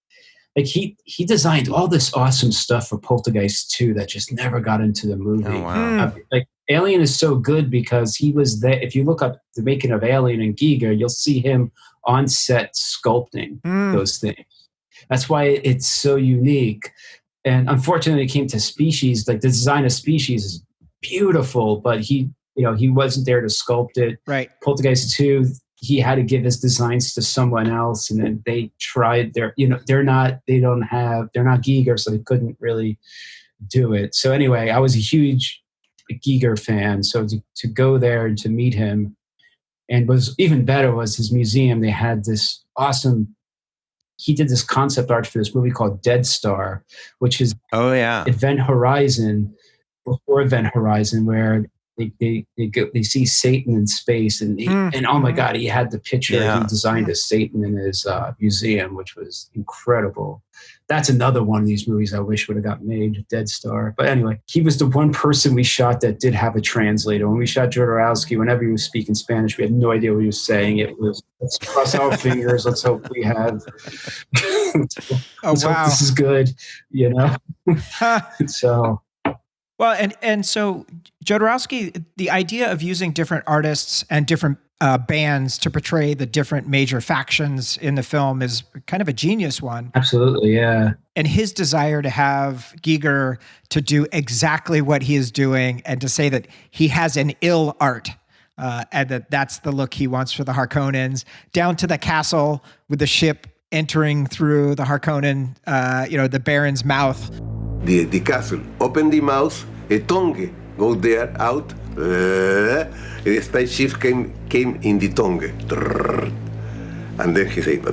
Like he designed all this awesome stuff for Poltergeist 2 that just never got into the movie. Oh, wow. Like Alien is so good because he was there. If you look up the making of Alien and Giger, you'll see him on set sculpting those things. That's why it's so unique. And unfortunately, it came to Species. Like the design of Species is beautiful, but he wasn't there to sculpt it. Right. Poltergeist 2. He had to give his designs to someone else, and then they tried they're not Giger, so they couldn't really do it. So anyway, I was a huge Giger fan. So to go there and to meet him, and was even better was his museum. They had this awesome, he did this concept art for this movie called Dead Star, which is Event Horizon, before Event Horizon, where they see Satan in space, and oh my God, he had the picture. He designed a Satan in his museum, which was incredible. That's another one of these movies I wish would have got made, Dead Star. But anyway, he was the one person we shot that did have a translator. When we shot Jodorowsky, whenever he was speaking Spanish, we had no idea what he was saying. It was, let's cross our fingers. Let's hope we have. Let's hope this is good, So. Well, and so Jodorowsky, the idea of using different artists and different bands to portray the different major factions in the film is kind of a genius one. Absolutely, yeah. And his desire to have Giger to do exactly what he is doing and to say that he has an ill art and that's the look he wants for the Harkonnens, down to the castle with the ship entering through the Harkonnen, the Baron's mouth. The castle. Open the mouth, a tongue go there out. The spaceship came in the tongue. And then he said,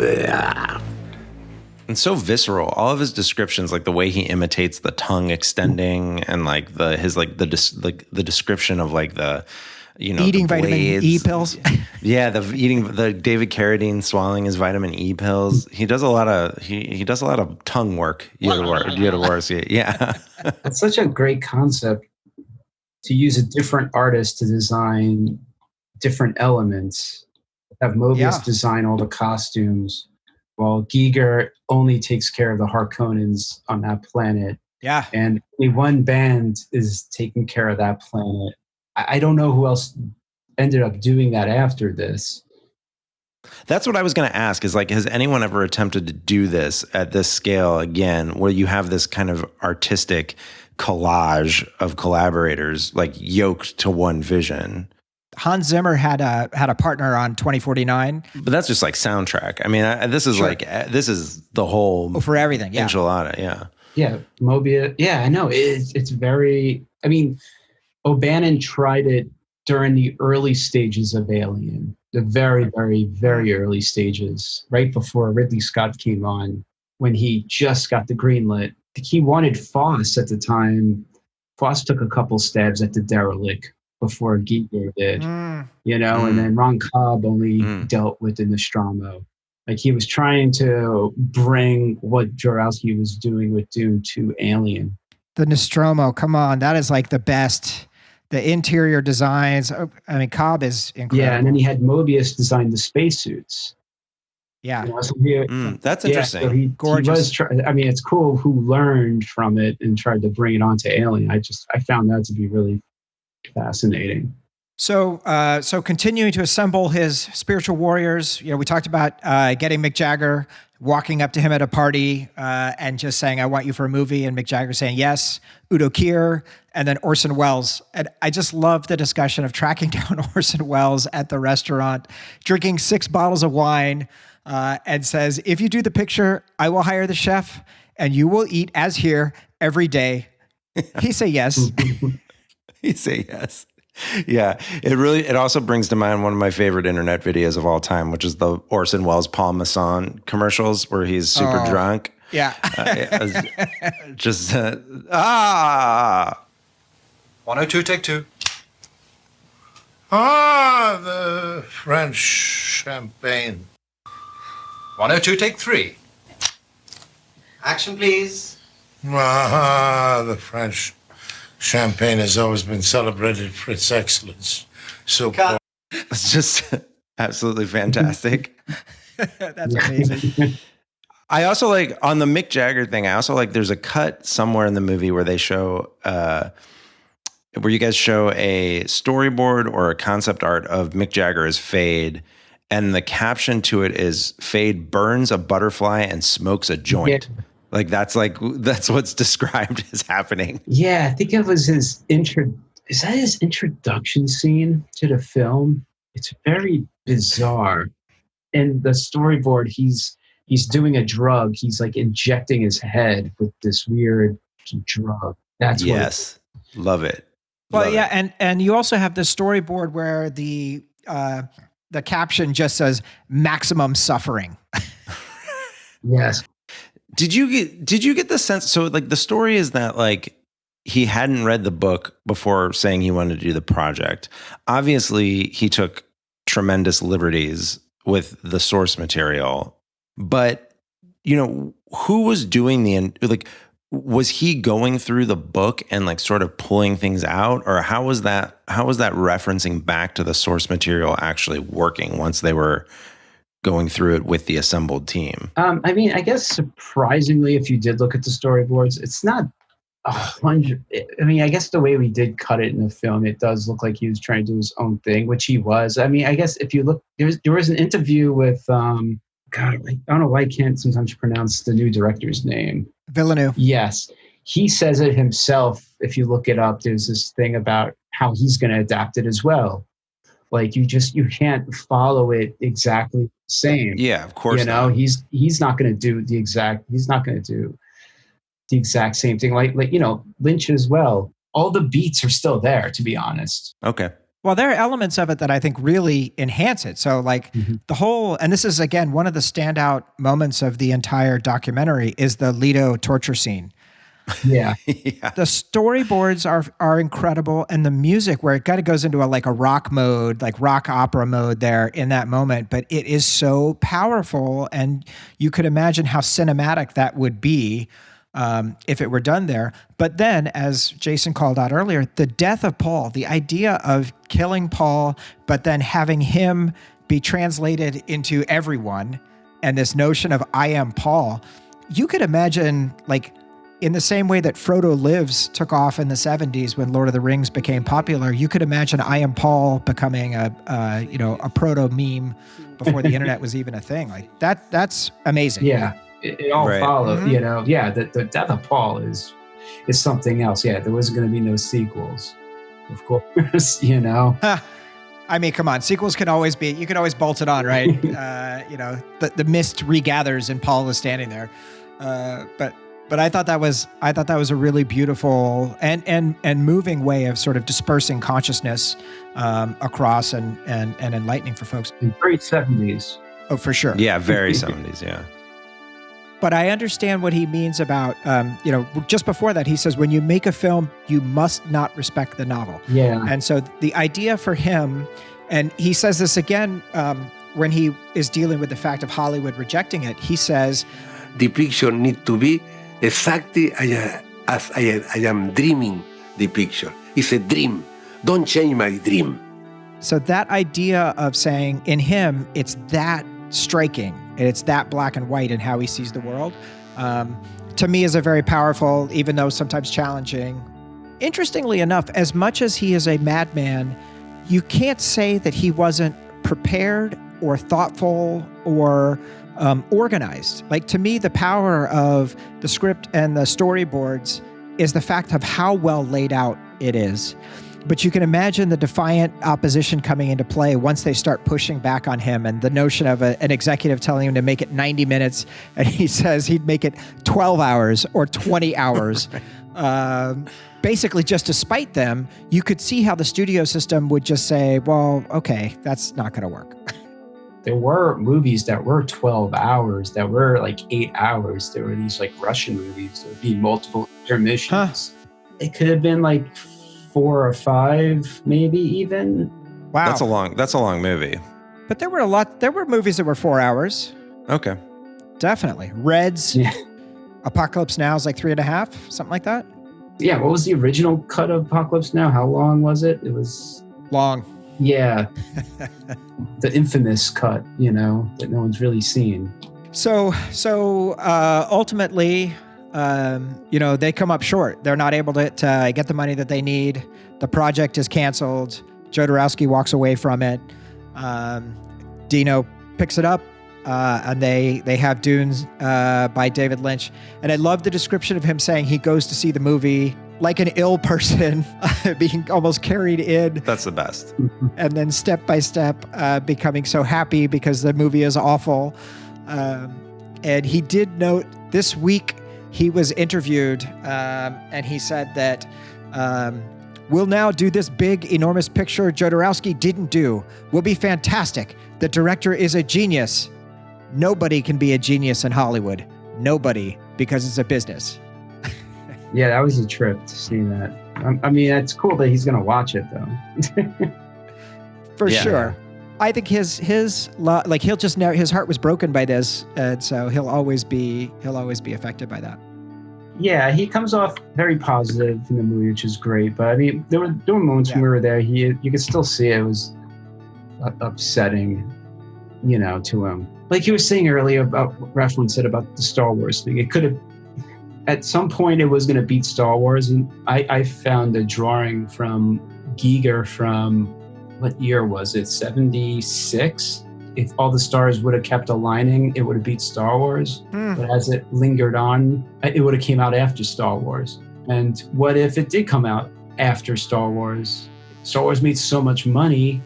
and so visceral. All of his descriptions, like the way he imitates the tongue extending, and like the description of like the, eating the vitamin E pills. Yeah, the David Carradine swallowing his vitamin E pills. He does a lot of he does a lot of tongue work. Jodorowsky. Yeah. It's such a great concept to use a different artist to design different elements. Have Mobius design all the costumes, while Giger only takes care of the Harkonnens on that planet. Yeah. And only one band is taking care of that planet. I don't know who else ended up doing that after this. That's what I was going to ask, is like, has anyone ever attempted to do this at this scale again, where you have this kind of artistic collage of collaborators like yoked to one vision? Hans Zimmer had a partner on 2049. But that's just like soundtrack. I mean, this is the whole for everything. Yeah. Enchilada. Yeah. Yeah. Mobius. Yeah, I know. It's very, I mean, O'Bannon tried it during the early stages of Alien, the very, very, very early stages, right before Ridley Scott came on, when he just got the green lit. He wanted Foss at the time. Foss took a couple stabs at the derelict before Giger did, and then Ron Cobb only dealt with the Nostromo. Like, he was trying to bring what Jodorowsky was doing with Dune to Alien. The Nostromo, come on, that is like the best. The interior designs, I mean, Cobb is incredible. Yeah, and then he had Mobius design the spacesuits. Yeah. That's interesting. So he gorgeous. It's cool who learned from it and tried to bring it onto Alien. I found that to be really fascinating. So continuing to assemble his spiritual warriors, we talked about getting Mick Jagger walking up to him at a party and just saying, "I want you for a movie," and Mick Jagger saying yes. Udo Kier, and then Orson Welles. And I just love the discussion of tracking down Orson Welles at the restaurant, drinking 6 bottles of wine, and says, "If you do the picture, I will hire the chef, and you will eat as here every day." He say yes. He say yes. Yeah, it also brings to mind one of my favorite internet videos of all time, which is the Orson Welles Paul Masson commercials where he's super drunk. Yeah. Just 102, take 2. The French champagne. 102, take 3. Action, please. The French champagne has always been celebrated for its excellence. So it's just absolutely fantastic. That's amazing. I also like, on the Mick Jagger thing, I also like, there's a cut somewhere in the movie where they show, where you guys show a storyboard or a concept art of Mick Jagger as Fade, and the caption to it is, "Fade burns a butterfly and smokes a joint." Yeah. That's what's described as happening. Yeah, I think it was his is that his introduction scene to the film? It's very bizarre. In the storyboard, he's doing a drug. He's like injecting his head with this weird drug. That's yes, love it. Well, yeah, and you also have the storyboard where the caption just says "maximum suffering." Yes. Did you get the sense? So like the story is that like he hadn't read the book before saying he wanted to do the project. Obviously, he took tremendous liberties with the source material, but who was doing was he going through the book and like sort of pulling things out, or how was that referencing back to the source material actually working once they were going through it with the assembled team? I guess surprisingly, if you did look at the storyboards, it's not 100. I guess the way we did cut it in the film, it does look like he was trying to do his own thing, which he was. I guess if you look, there was an interview with, God, I don't know why I can't sometimes pronounce the new director's name. Villeneuve. Yes. He says it himself. If you look it up, there's this thing about how he's going to adapt it as well. Like you can't follow it exactly the same. Yeah, of course. You know, not. he's not going to do the exact same thing. Like Lynch as well. All the beats are still there, to be honest. Okay. Well, there are elements of it that I think really enhance it. So like the whole, and this is again, one of the standout moments of the entire documentary is the Leto torture scene. Yeah. Yeah. The storyboards are incredible, and the music, where it kind of goes into a rock mode, like rock opera mode there in that moment, but it is so powerful, and you could imagine how cinematic that would be if it were done there. But then, as Jason called out earlier, the death of Paul, the idea of killing Paul, but then having him be translated into everyone, and this notion of I am Paul, you could imagine, like, in the same way that Frodo Lives took off in the 70s when Lord of the Rings became popular, you could imagine I Am Paul becoming a proto meme before the internet was even a thing. Like that's amazing. Yeah, it all followed. Mm-hmm. Yeah, the death of Paul is something else. Yeah, there wasn't going to be no sequels, of course. I mean, come on, sequels can always be. You can always bolt it on, right? The mist regathers and Paul is standing there, But I thought that was a really beautiful and moving way of sort of dispersing consciousness across and enlightening for folks. Very 70s. Oh, for sure. Yeah, very 70s. Yeah. But I understand what he means about, just before that, he says, when you make a film, you must not respect the novel. Yeah. And so the idea for him, and he says this again when he is dealing with the fact of Hollywood rejecting it, he says, the picture need to be exactly as I am dreaming the picture. It's a dream. Don't change my dream. So that idea of saying in him, it's that striking, and it's that black and white in how he sees the world, to me is a very powerful, even though sometimes challenging. Interestingly enough, as much as he is a madman, you can't say that he wasn't prepared or thoughtful or organized. Like, to me, the power of the script and the storyboards is the fact of how well laid out it is. But you can imagine the defiant opposition coming into play once they start pushing back on him, and the notion of an executive telling him to make it 90 minutes, and he says he'd make it 12 hours or 20 hours. Basically just to spite them. You could see how the studio system would just say, well, okay, that's not going to work. There were movies that were 12 hours, that were like 8 hours. There were these like Russian movies. There would be multiple intermissions. It could have been like 4 or 5, maybe even. Wow. That's a long movie. But there were movies that were 4 hours. Okay. Definitely. Reds. Yeah. Apocalypse Now is like 3.5, something like that. Yeah. What was the original cut of Apocalypse Now? How long was it? It was long. Yeah. The infamous cut, that no one's really seen. So ultimately, they come up short. They're not able to get the money that they need. The project is canceled. Jodorowsky walks away from it. Dino picks it up, and they have Dunes by David Lynch. And I love the description of him saying he goes to see the movie like an ill person, being almost carried in. That's the best. And then step by step, becoming so happy because the movie is awful. And he did note this week he was interviewed, and he said that we'll now do this big, enormous picture Jodorowsky didn't do. Will be fantastic. The director is a genius. Nobody can be a genius in Hollywood. Nobody, because it's a business. Yeah, that was a trip to see that. I mean, it's cool that he's going to watch it, though. For sure. I think his he'll just know his heart was broken by this, and so he'll always be affected by that. Yeah, he comes off very positive in the movie, which is great. But I mean, there were moments when we were there. You could still see it was upsetting, to him. Like you were saying earlier about what Raflin said about the Star Wars thing. It could have. At some point, it was going to beat Star Wars, and I found a drawing from Giger from, what year was it, 76? If all the stars would have kept aligning, it would have beat Star Wars. But as it lingered on, it would have came out after Star Wars. And what if it did come out after Star Wars? Star Wars made so much money,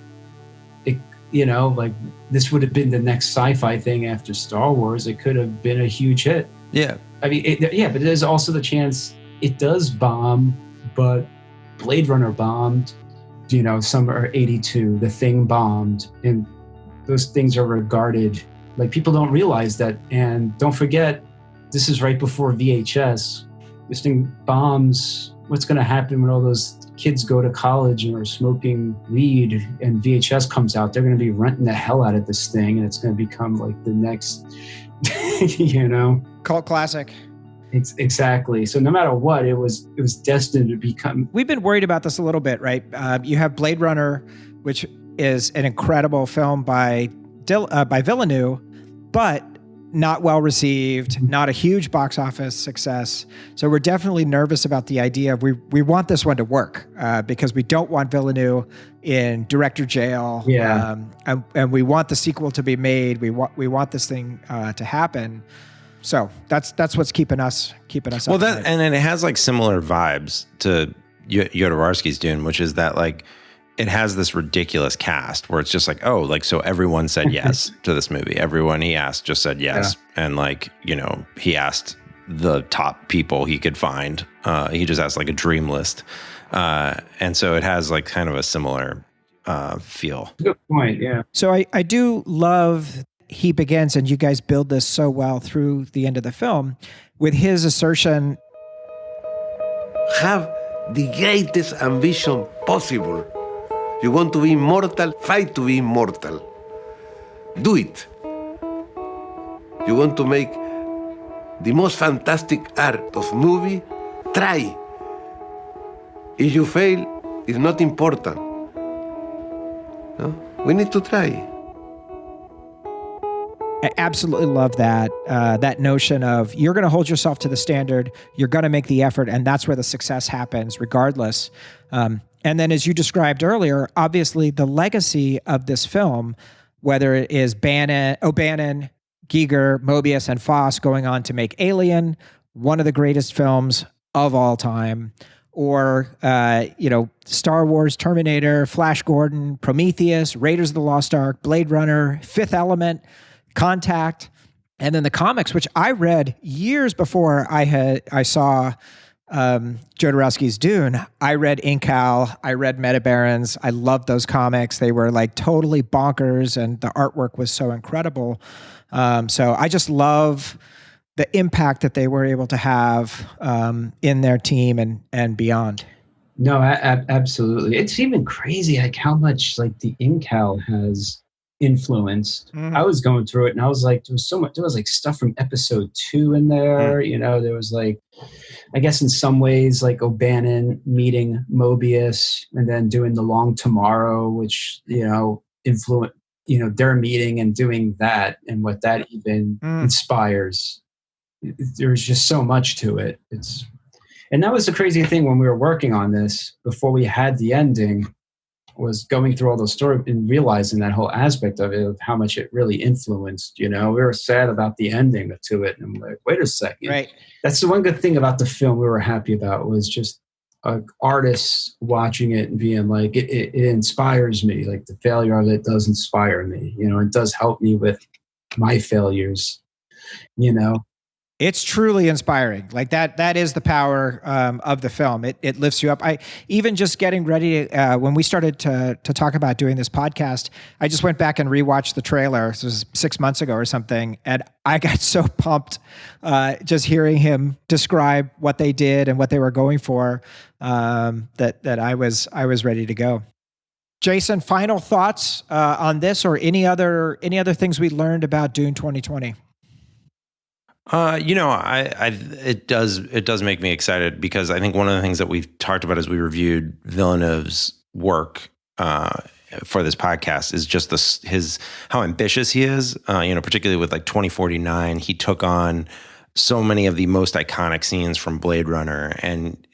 like this would have been the next sci-fi thing after Star Wars. It could have been a huge hit. Yeah. I mean, but there's also the chance it does bomb, but Blade Runner bombed, Summer 82, The Thing bombed, and those things are regarded, like people don't realize that. And don't forget, this is right before VHS. This thing bombs. What's going to happen when all those kids go to college and are smoking weed and VHS comes out? They're going to be renting the hell out of this thing, and it's going to become like the next, cult classic. Exactly. So no matter what, it was destined to become. We've been worried about this a little bit, right? You have Blade Runner, which is an incredible film by Villeneuve, but not well received, not a huge box office success. So we're definitely nervous about the idea of we want this one to work because we don't want Villeneuve in director jail. Yeah. And we want the sequel to be made. We want this thing to happen. So that's what's keeping us Well, up. and it has like similar vibes to Jodorowsky's Dune, which is that like it has this ridiculous cast where it's just like, oh, like, so everyone said yes to this movie. Everyone he asked just said yes. Yeah. And like, he asked the top people he could find. He just asked like a dream list. And so it has like kind of a similar feel. Good point. Yeah. So I do love he begins, and you guys build this so well through the end of the film with his assertion. Have the greatest ambition possible. You want to be immortal? Fight to be immortal. Do it. You want to make the most fantastic art of movie? Try. If you fail, it's not important. No? We need to try. I absolutely love that that notion of you're going to hold yourself to the standard, you're going to make the effort, and that's where the success happens regardless. And then as you described earlier, obviously the legacy of this film, whether it is O'Bannon, Giger, Mobius, and Foss going on to make Alien, one of the greatest films of all time, or, Star Wars, Terminator, Flash Gordon, Prometheus, Raiders of the Lost Ark, Blade Runner, Fifth Element, Contact, and then the comics, which I read years before I saw Jodorowsky's Dune. I read Incal, I read Metabarons. I loved those comics. They were like totally bonkers, and the artwork was so incredible. So I just love the impact that they were able to have in their team and beyond. No, absolutely. It's even crazy like how much like the Incal has influenced. I was going through it and I was like, there was like stuff from episode 2 in there. There was like, I guess in some ways like O'Bannon meeting Mobius and then doing The Long Tomorrow, which, influenced, their meeting and doing that and what that even inspires. There's just so much to it. And that was the crazy thing when we were working on this before we had the ending, was going through all those stories and realizing that whole aspect of it, of how much it really influenced. We were sad about the ending to it, and I'm like, wait a second. Right. That's the one good thing about the film we were happy about, was just artists watching it and being like, it inspires me. Like the failure of it does inspire me. It does help me with my failures. It's truly inspiring. Like that is the power of the film. It lifts you up. I even just getting ready when we started to talk about doing this podcast, I just went back and rewatched the trailer. This was 6 months ago or something, and I got so pumped just hearing him describe what they did and what they were going for that I was ready to go. Jason, final thoughts on this, or any other things we learned about Dune 2020? It does make me excited, because I think one of the things that we've talked about as we reviewed Villeneuve's work for this podcast is just how ambitious he is. Particularly with like 2049, he took on so many of the most iconic scenes from Blade Runner and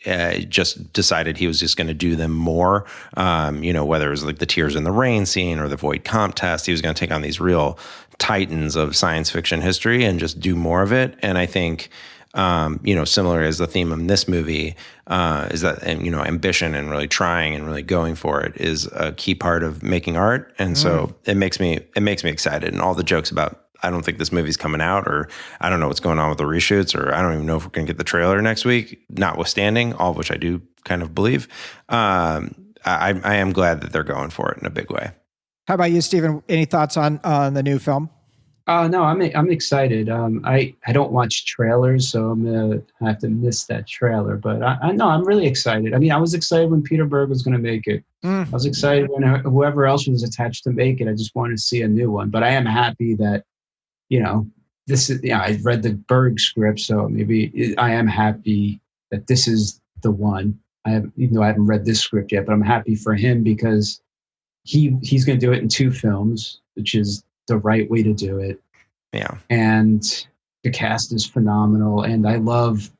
just decided he was just going to do them more. Whether it was like the Tears in the Rain scene or the Void Comp test, he was going to take on these real titans of science fiction history and just do more of it. And I think similar as the theme of this movie, is that, and ambition and really trying and really going for it is a key part of making art. And so it makes me excited. And all the jokes about, I don't think this movie's coming out, or I don't know what's going on with the reshoots, or I don't even know if we're going to get the trailer next week, notwithstanding, all of which I do kind of believe. I am glad that they're going for it in a big way. How about you, Stephen? Any thoughts on the new film? No, I'm excited. I don't watch trailers, so I'm gonna have to miss that trailer. But I know I'm really excited. I mean, I was excited when Peter Berg was going to make it. I was excited when whoever else was attached to make it. I just wanted to see a new one. But I am happy that, this is. I read the Berg script, so I am happy that this is the one. Even though I haven't read this script yet, but I'm happy for him because he's going to do it in 2 films, which is the right way to do it. Yeah. And the cast is phenomenal. And I love,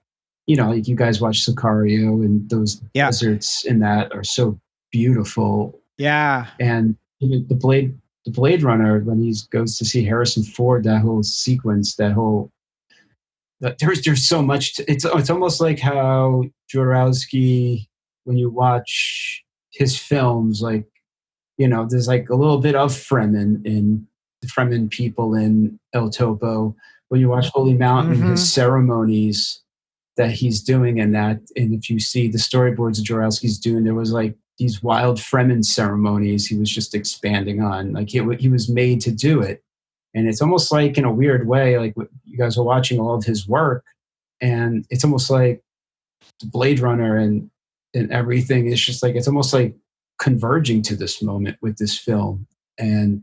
like you guys watch Sicario, and those deserts in that are so beautiful. Yeah. And the Blade Runner, when he goes to see Harrison Ford, that whole sequence, there's so much. It's almost like how Jodorowsky, when you watch his films, like, there's like a little bit of Fremen in the Fremen people in El Topo. When you watch Holy Mountain, his ceremonies that he's doing in that, and if you see the storyboards of Jodorowsky's Dune, there was like these wild Fremen ceremonies he was just expanding on. Like he was made to do it. And it's almost like, in a weird way, like you guys are watching all of his work, and it's almost like the Blade Runner and everything. It's just like, it's almost like converging to this moment with this film. And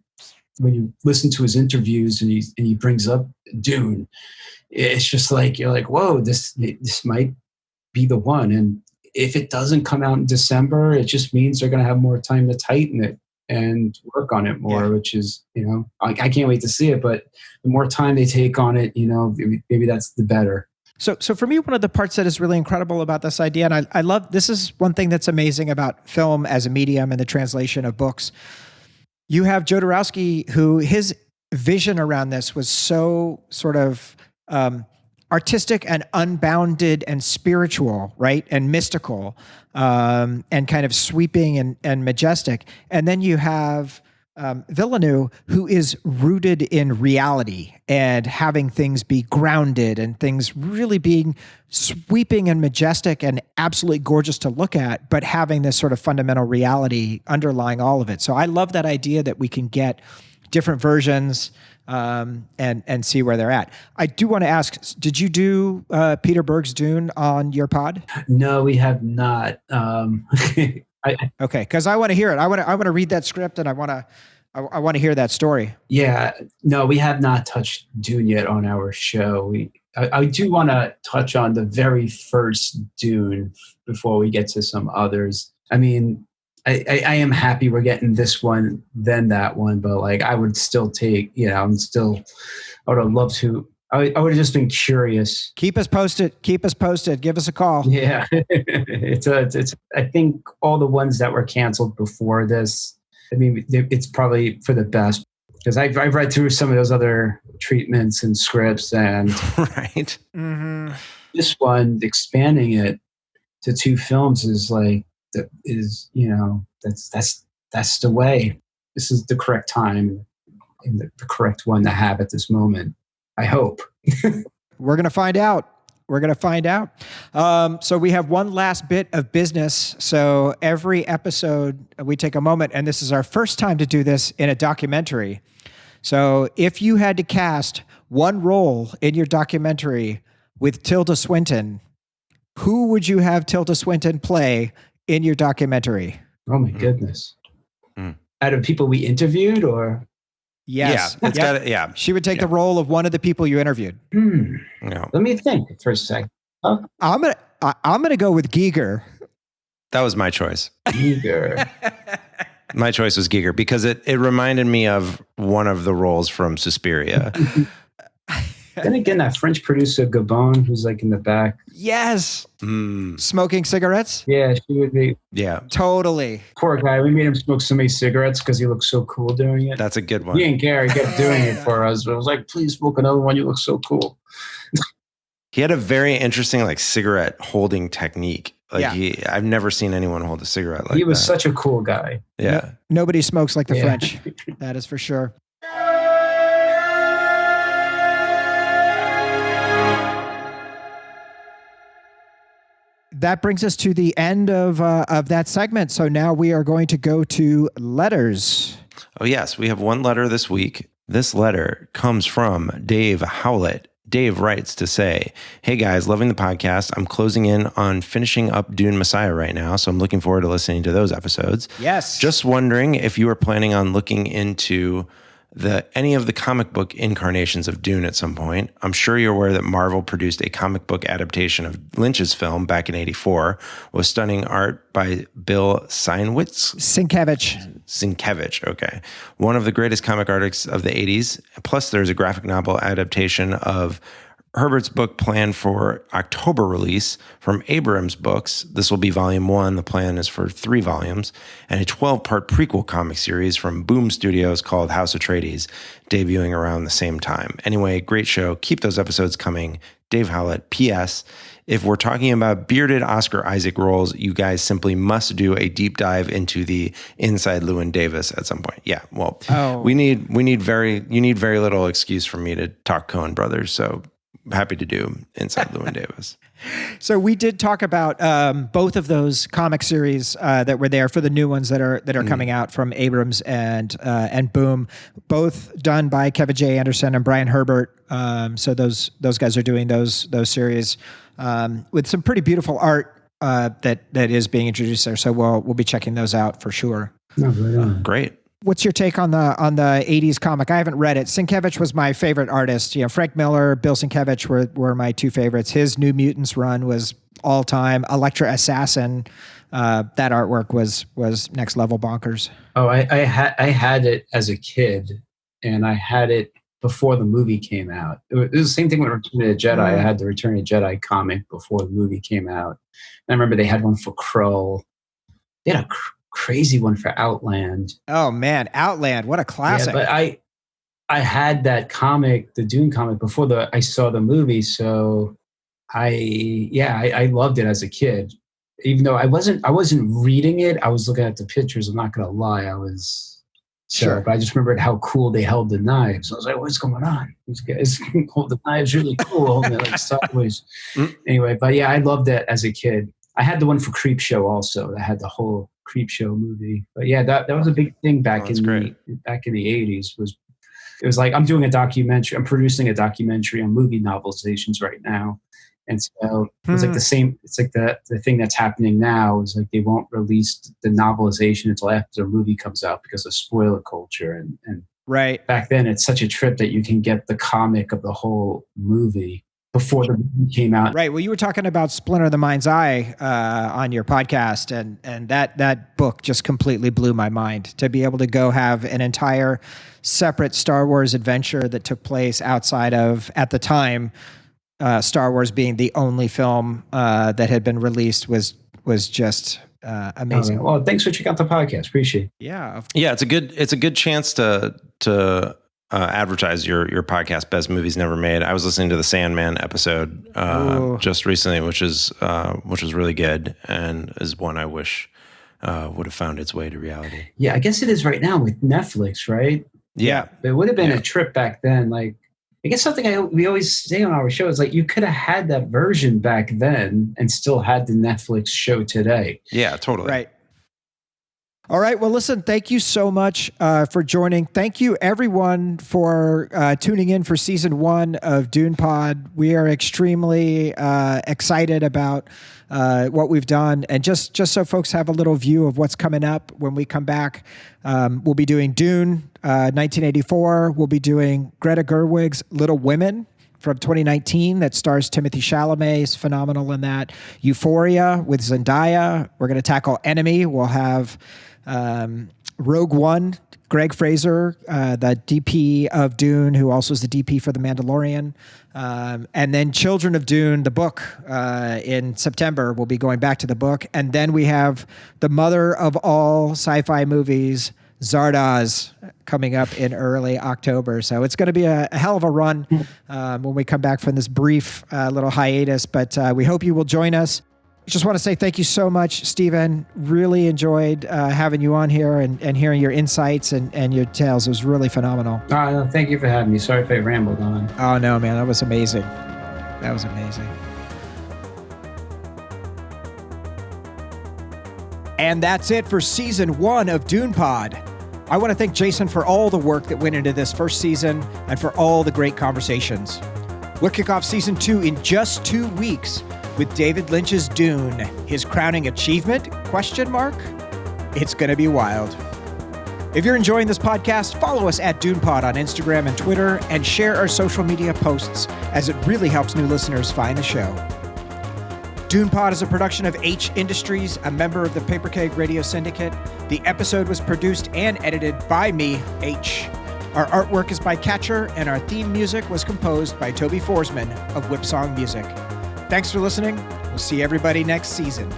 when you listen to his interviews and he brings up Dune, it's just like, you're like, whoa, this might be the one. And if it doesn't come out in December, it just means they're going to have more time to tighten it and work on it more, which is, I can't wait to see it. But the more time they take on it, maybe that's the better. So for me, one of the parts that is really incredible about this idea, and I love, this is one thing that's amazing about film as a medium and the translation of books. You have Jodorowsky, who his vision around this was so sort of artistic and unbounded and spiritual, right? And mystical, and kind of sweeping and majestic. And then you have Villeneuve, who is rooted in reality and having things be grounded and things really being sweeping and majestic and absolutely gorgeous to look at, but having this sort of fundamental reality underlying all of it. So I love that idea that we can get different versions and see where they're at. I do want to ask, did you do Peter Berg's Dune on your pod? No, we have not. Okay, because I want to hear it. I want to read that script, and I want to hear that story. Yeah, no, we have not touched Dune yet on our show. I do want to touch on the very first Dune before we get to some others. I mean, I am happy we're getting this one, then that one, but like I would still take, I would have loved to. I would have just been curious. Keep us posted. Give us a call. Yeah, it's. I think all the ones that were canceled before this, I mean, it's probably for the best, because I've read through some of those other treatments and scripts, and right. Mm-hmm. This one, expanding it to 2 films is like that's the way. This is the correct time and the correct one to have at this moment. I hope. We're going to find out. So we have one last bit of business. So every episode we take a moment, and this is our first time to do this in a documentary. So if you had to cast one role in your documentary with Tilda Swinton, who would you have Tilda Swinton play in your documentary? Oh my goodness. Out of people we interviewed, or? Yes. Yeah. She would take the role of one of the people you interviewed. No. Let me think for a second. I'm gonna go with Giger. That was my choice. Giger. My choice was Giger because it reminded me of one of the roles from Suspiria. Then again, that French producer Gabon, who's like in the back. Yes. Smoking cigarettes? Yeah, she would be. Yeah. Totally. Poor guy. We made him smoke so many cigarettes because he looked so cool doing it. That's a good one. He didn't care. He kept doing it for us. But I was like, please smoke another one. You look so cool. He had a very interesting like cigarette holding technique. Like Yeah. I've never seen anyone hold a cigarette like that. He was such a cool guy. Yeah. Nobody smokes like the Yeah. French. That is for sure. That brings us to the end of that segment. So now we are going to go to letters. Oh, yes. We have one letter this week. This letter comes from Dave Howlett. Dave writes to say, hey guys, loving the podcast. I'm closing in on finishing up Dune Messiah right now, so I'm looking forward to listening to those episodes. Yes. Just wondering if you were planning on looking into any of the comic book incarnations of Dune at some point. I'm sure you're aware that Marvel produced a comic book adaptation of Lynch's film back in '84 with stunning art by Bill Sienkiewicz, okay. One of the greatest comic artists of the 80s. Plus, there's a graphic novel adaptation of Herbert's book planned for October release from Abrams' books. This will be volume 1. The plan is for 3 volumes, and a 12-part prequel comic series from Boom Studios called House Atreides, debuting around the same time. Anyway, great show. Keep those episodes coming. Dave Howlett. P.S. If we're talking about bearded Oscar Isaac roles, you guys simply must do a deep dive into the Inside Llewyn Davis at some point. Yeah, well, you need very little excuse for me to talk Coen Brothers, so happy to do Inside Llewyn Davis. So we did talk about both of those comic series that were there for the new ones that are coming out from Abrams and Boom, both done by Kevin J. Anderson and Brian Herbert. So those guys are doing those series with some pretty beautiful art that is being introduced there. So we'll be checking those out for sure. Great. What's your take on the 80s comic? I haven't read it. Sienkiewicz was my favorite artist. Frank Miller, Bill Sienkiewicz were my two favorites. His New Mutants run was all time. Elektra Assassin, that artwork was next level bonkers. Oh, I had it as a kid, and I had it before the movie came out. It was the same thing with Return of the Jedi. I had the Return of the Jedi comic before the movie came out. And I remember they had one for Krull. They had a crazy one for Outland. Oh man, Outland, what a classic. Yeah, but I had that comic, the Dune comic, before I saw the movie, so I loved it as a kid. Even though I wasn't reading it, I was looking at the pictures. I'm not gonna lie, I was sure. But I just remembered how cool they held the knives. I was like, what's going on? These guys hold the knives really cool, holding it like sideways. Anyway, but yeah, I loved that as a kid. I had the one for Creepshow also. That had the whole Creepshow movie. But yeah, that was a big thing back in the 80s. It was like I'm doing a documentary. I'm producing a documentary on movie novelizations right now, and so it's like the same. It's like the thing that's happening now is like they won't release the novelization until after the movie comes out because of spoiler culture and right. Back then, it's such a trip that you can get the comic of the whole movie before the movie came out. Right. Well, you were talking about Splinter of the Mind's Eye on your podcast, and that book just completely blew my mind. To be able to go have an entire separate Star Wars adventure that took place outside of, at the time, Star Wars being the only film that had been released was just amazing. Well, thanks for checking out the podcast. Appreciate it. Yeah. It's a good chance to advertise your podcast, Best Movies Never Made. I was listening to the Sandman episode just recently, which was really good, and is one I wish would have found its way to reality. Yeah, I guess it is right now with Netflix, right? Yeah. It would have been a trip back then. Like, I guess something we always say on our show is like, you could have had that version back then and still had the Netflix show today. Yeah, totally. Right. All right. Well, listen, thank you so much for joining. Thank you, everyone, for tuning in for season 1 of Dune Pod. We are extremely excited about what we've done. And just so folks have a little view of what's coming up when we come back, we'll be doing Dune 1984. We'll be doing Greta Gerwig's Little Women from 2019 that stars Timothée Chalamet. Is phenomenal in that. Euphoria with Zendaya. We're going to tackle Enemy. We'll have Rogue One, Greg Fraser, the DP of Dune, who also is the DP for The Mandalorian. And then Children of Dune, the book, in September. We'll be going back to the book. And then we have the mother of all sci-fi movies, Zardoz, coming up in early October. So it's going to be a hell of a run when we come back from this brief little hiatus. But we hope you will join us. Just want to say thank you so much, Stephen. Really enjoyed having you on here and hearing your insights and your tales. It was really phenomenal. No, thank you for having me. Sorry if I rambled on. Oh, no, man. That was amazing. That was amazing. And that's it for season 1 of Dune Pod. I want to thank Jason for all the work that went into this first season and for all the great conversations. We'll kick off season 2 in just 2 weeks with David Lynch's Dune. His crowning achievement? ? It's going to be wild. If you're enjoying this podcast, follow us at Dune Pod on Instagram and Twitter and share our social media posts as it really helps new listeners find the show. Dune Pod is a production of Haitch Industries, a member of the Paper Keg Radio Syndicate. The episode was produced and edited by me, Haitch. Our artwork is by Catcher, and our theme music was composed by Toby Forsman of Whipsong Music. Thanks for listening. We'll see everybody next season.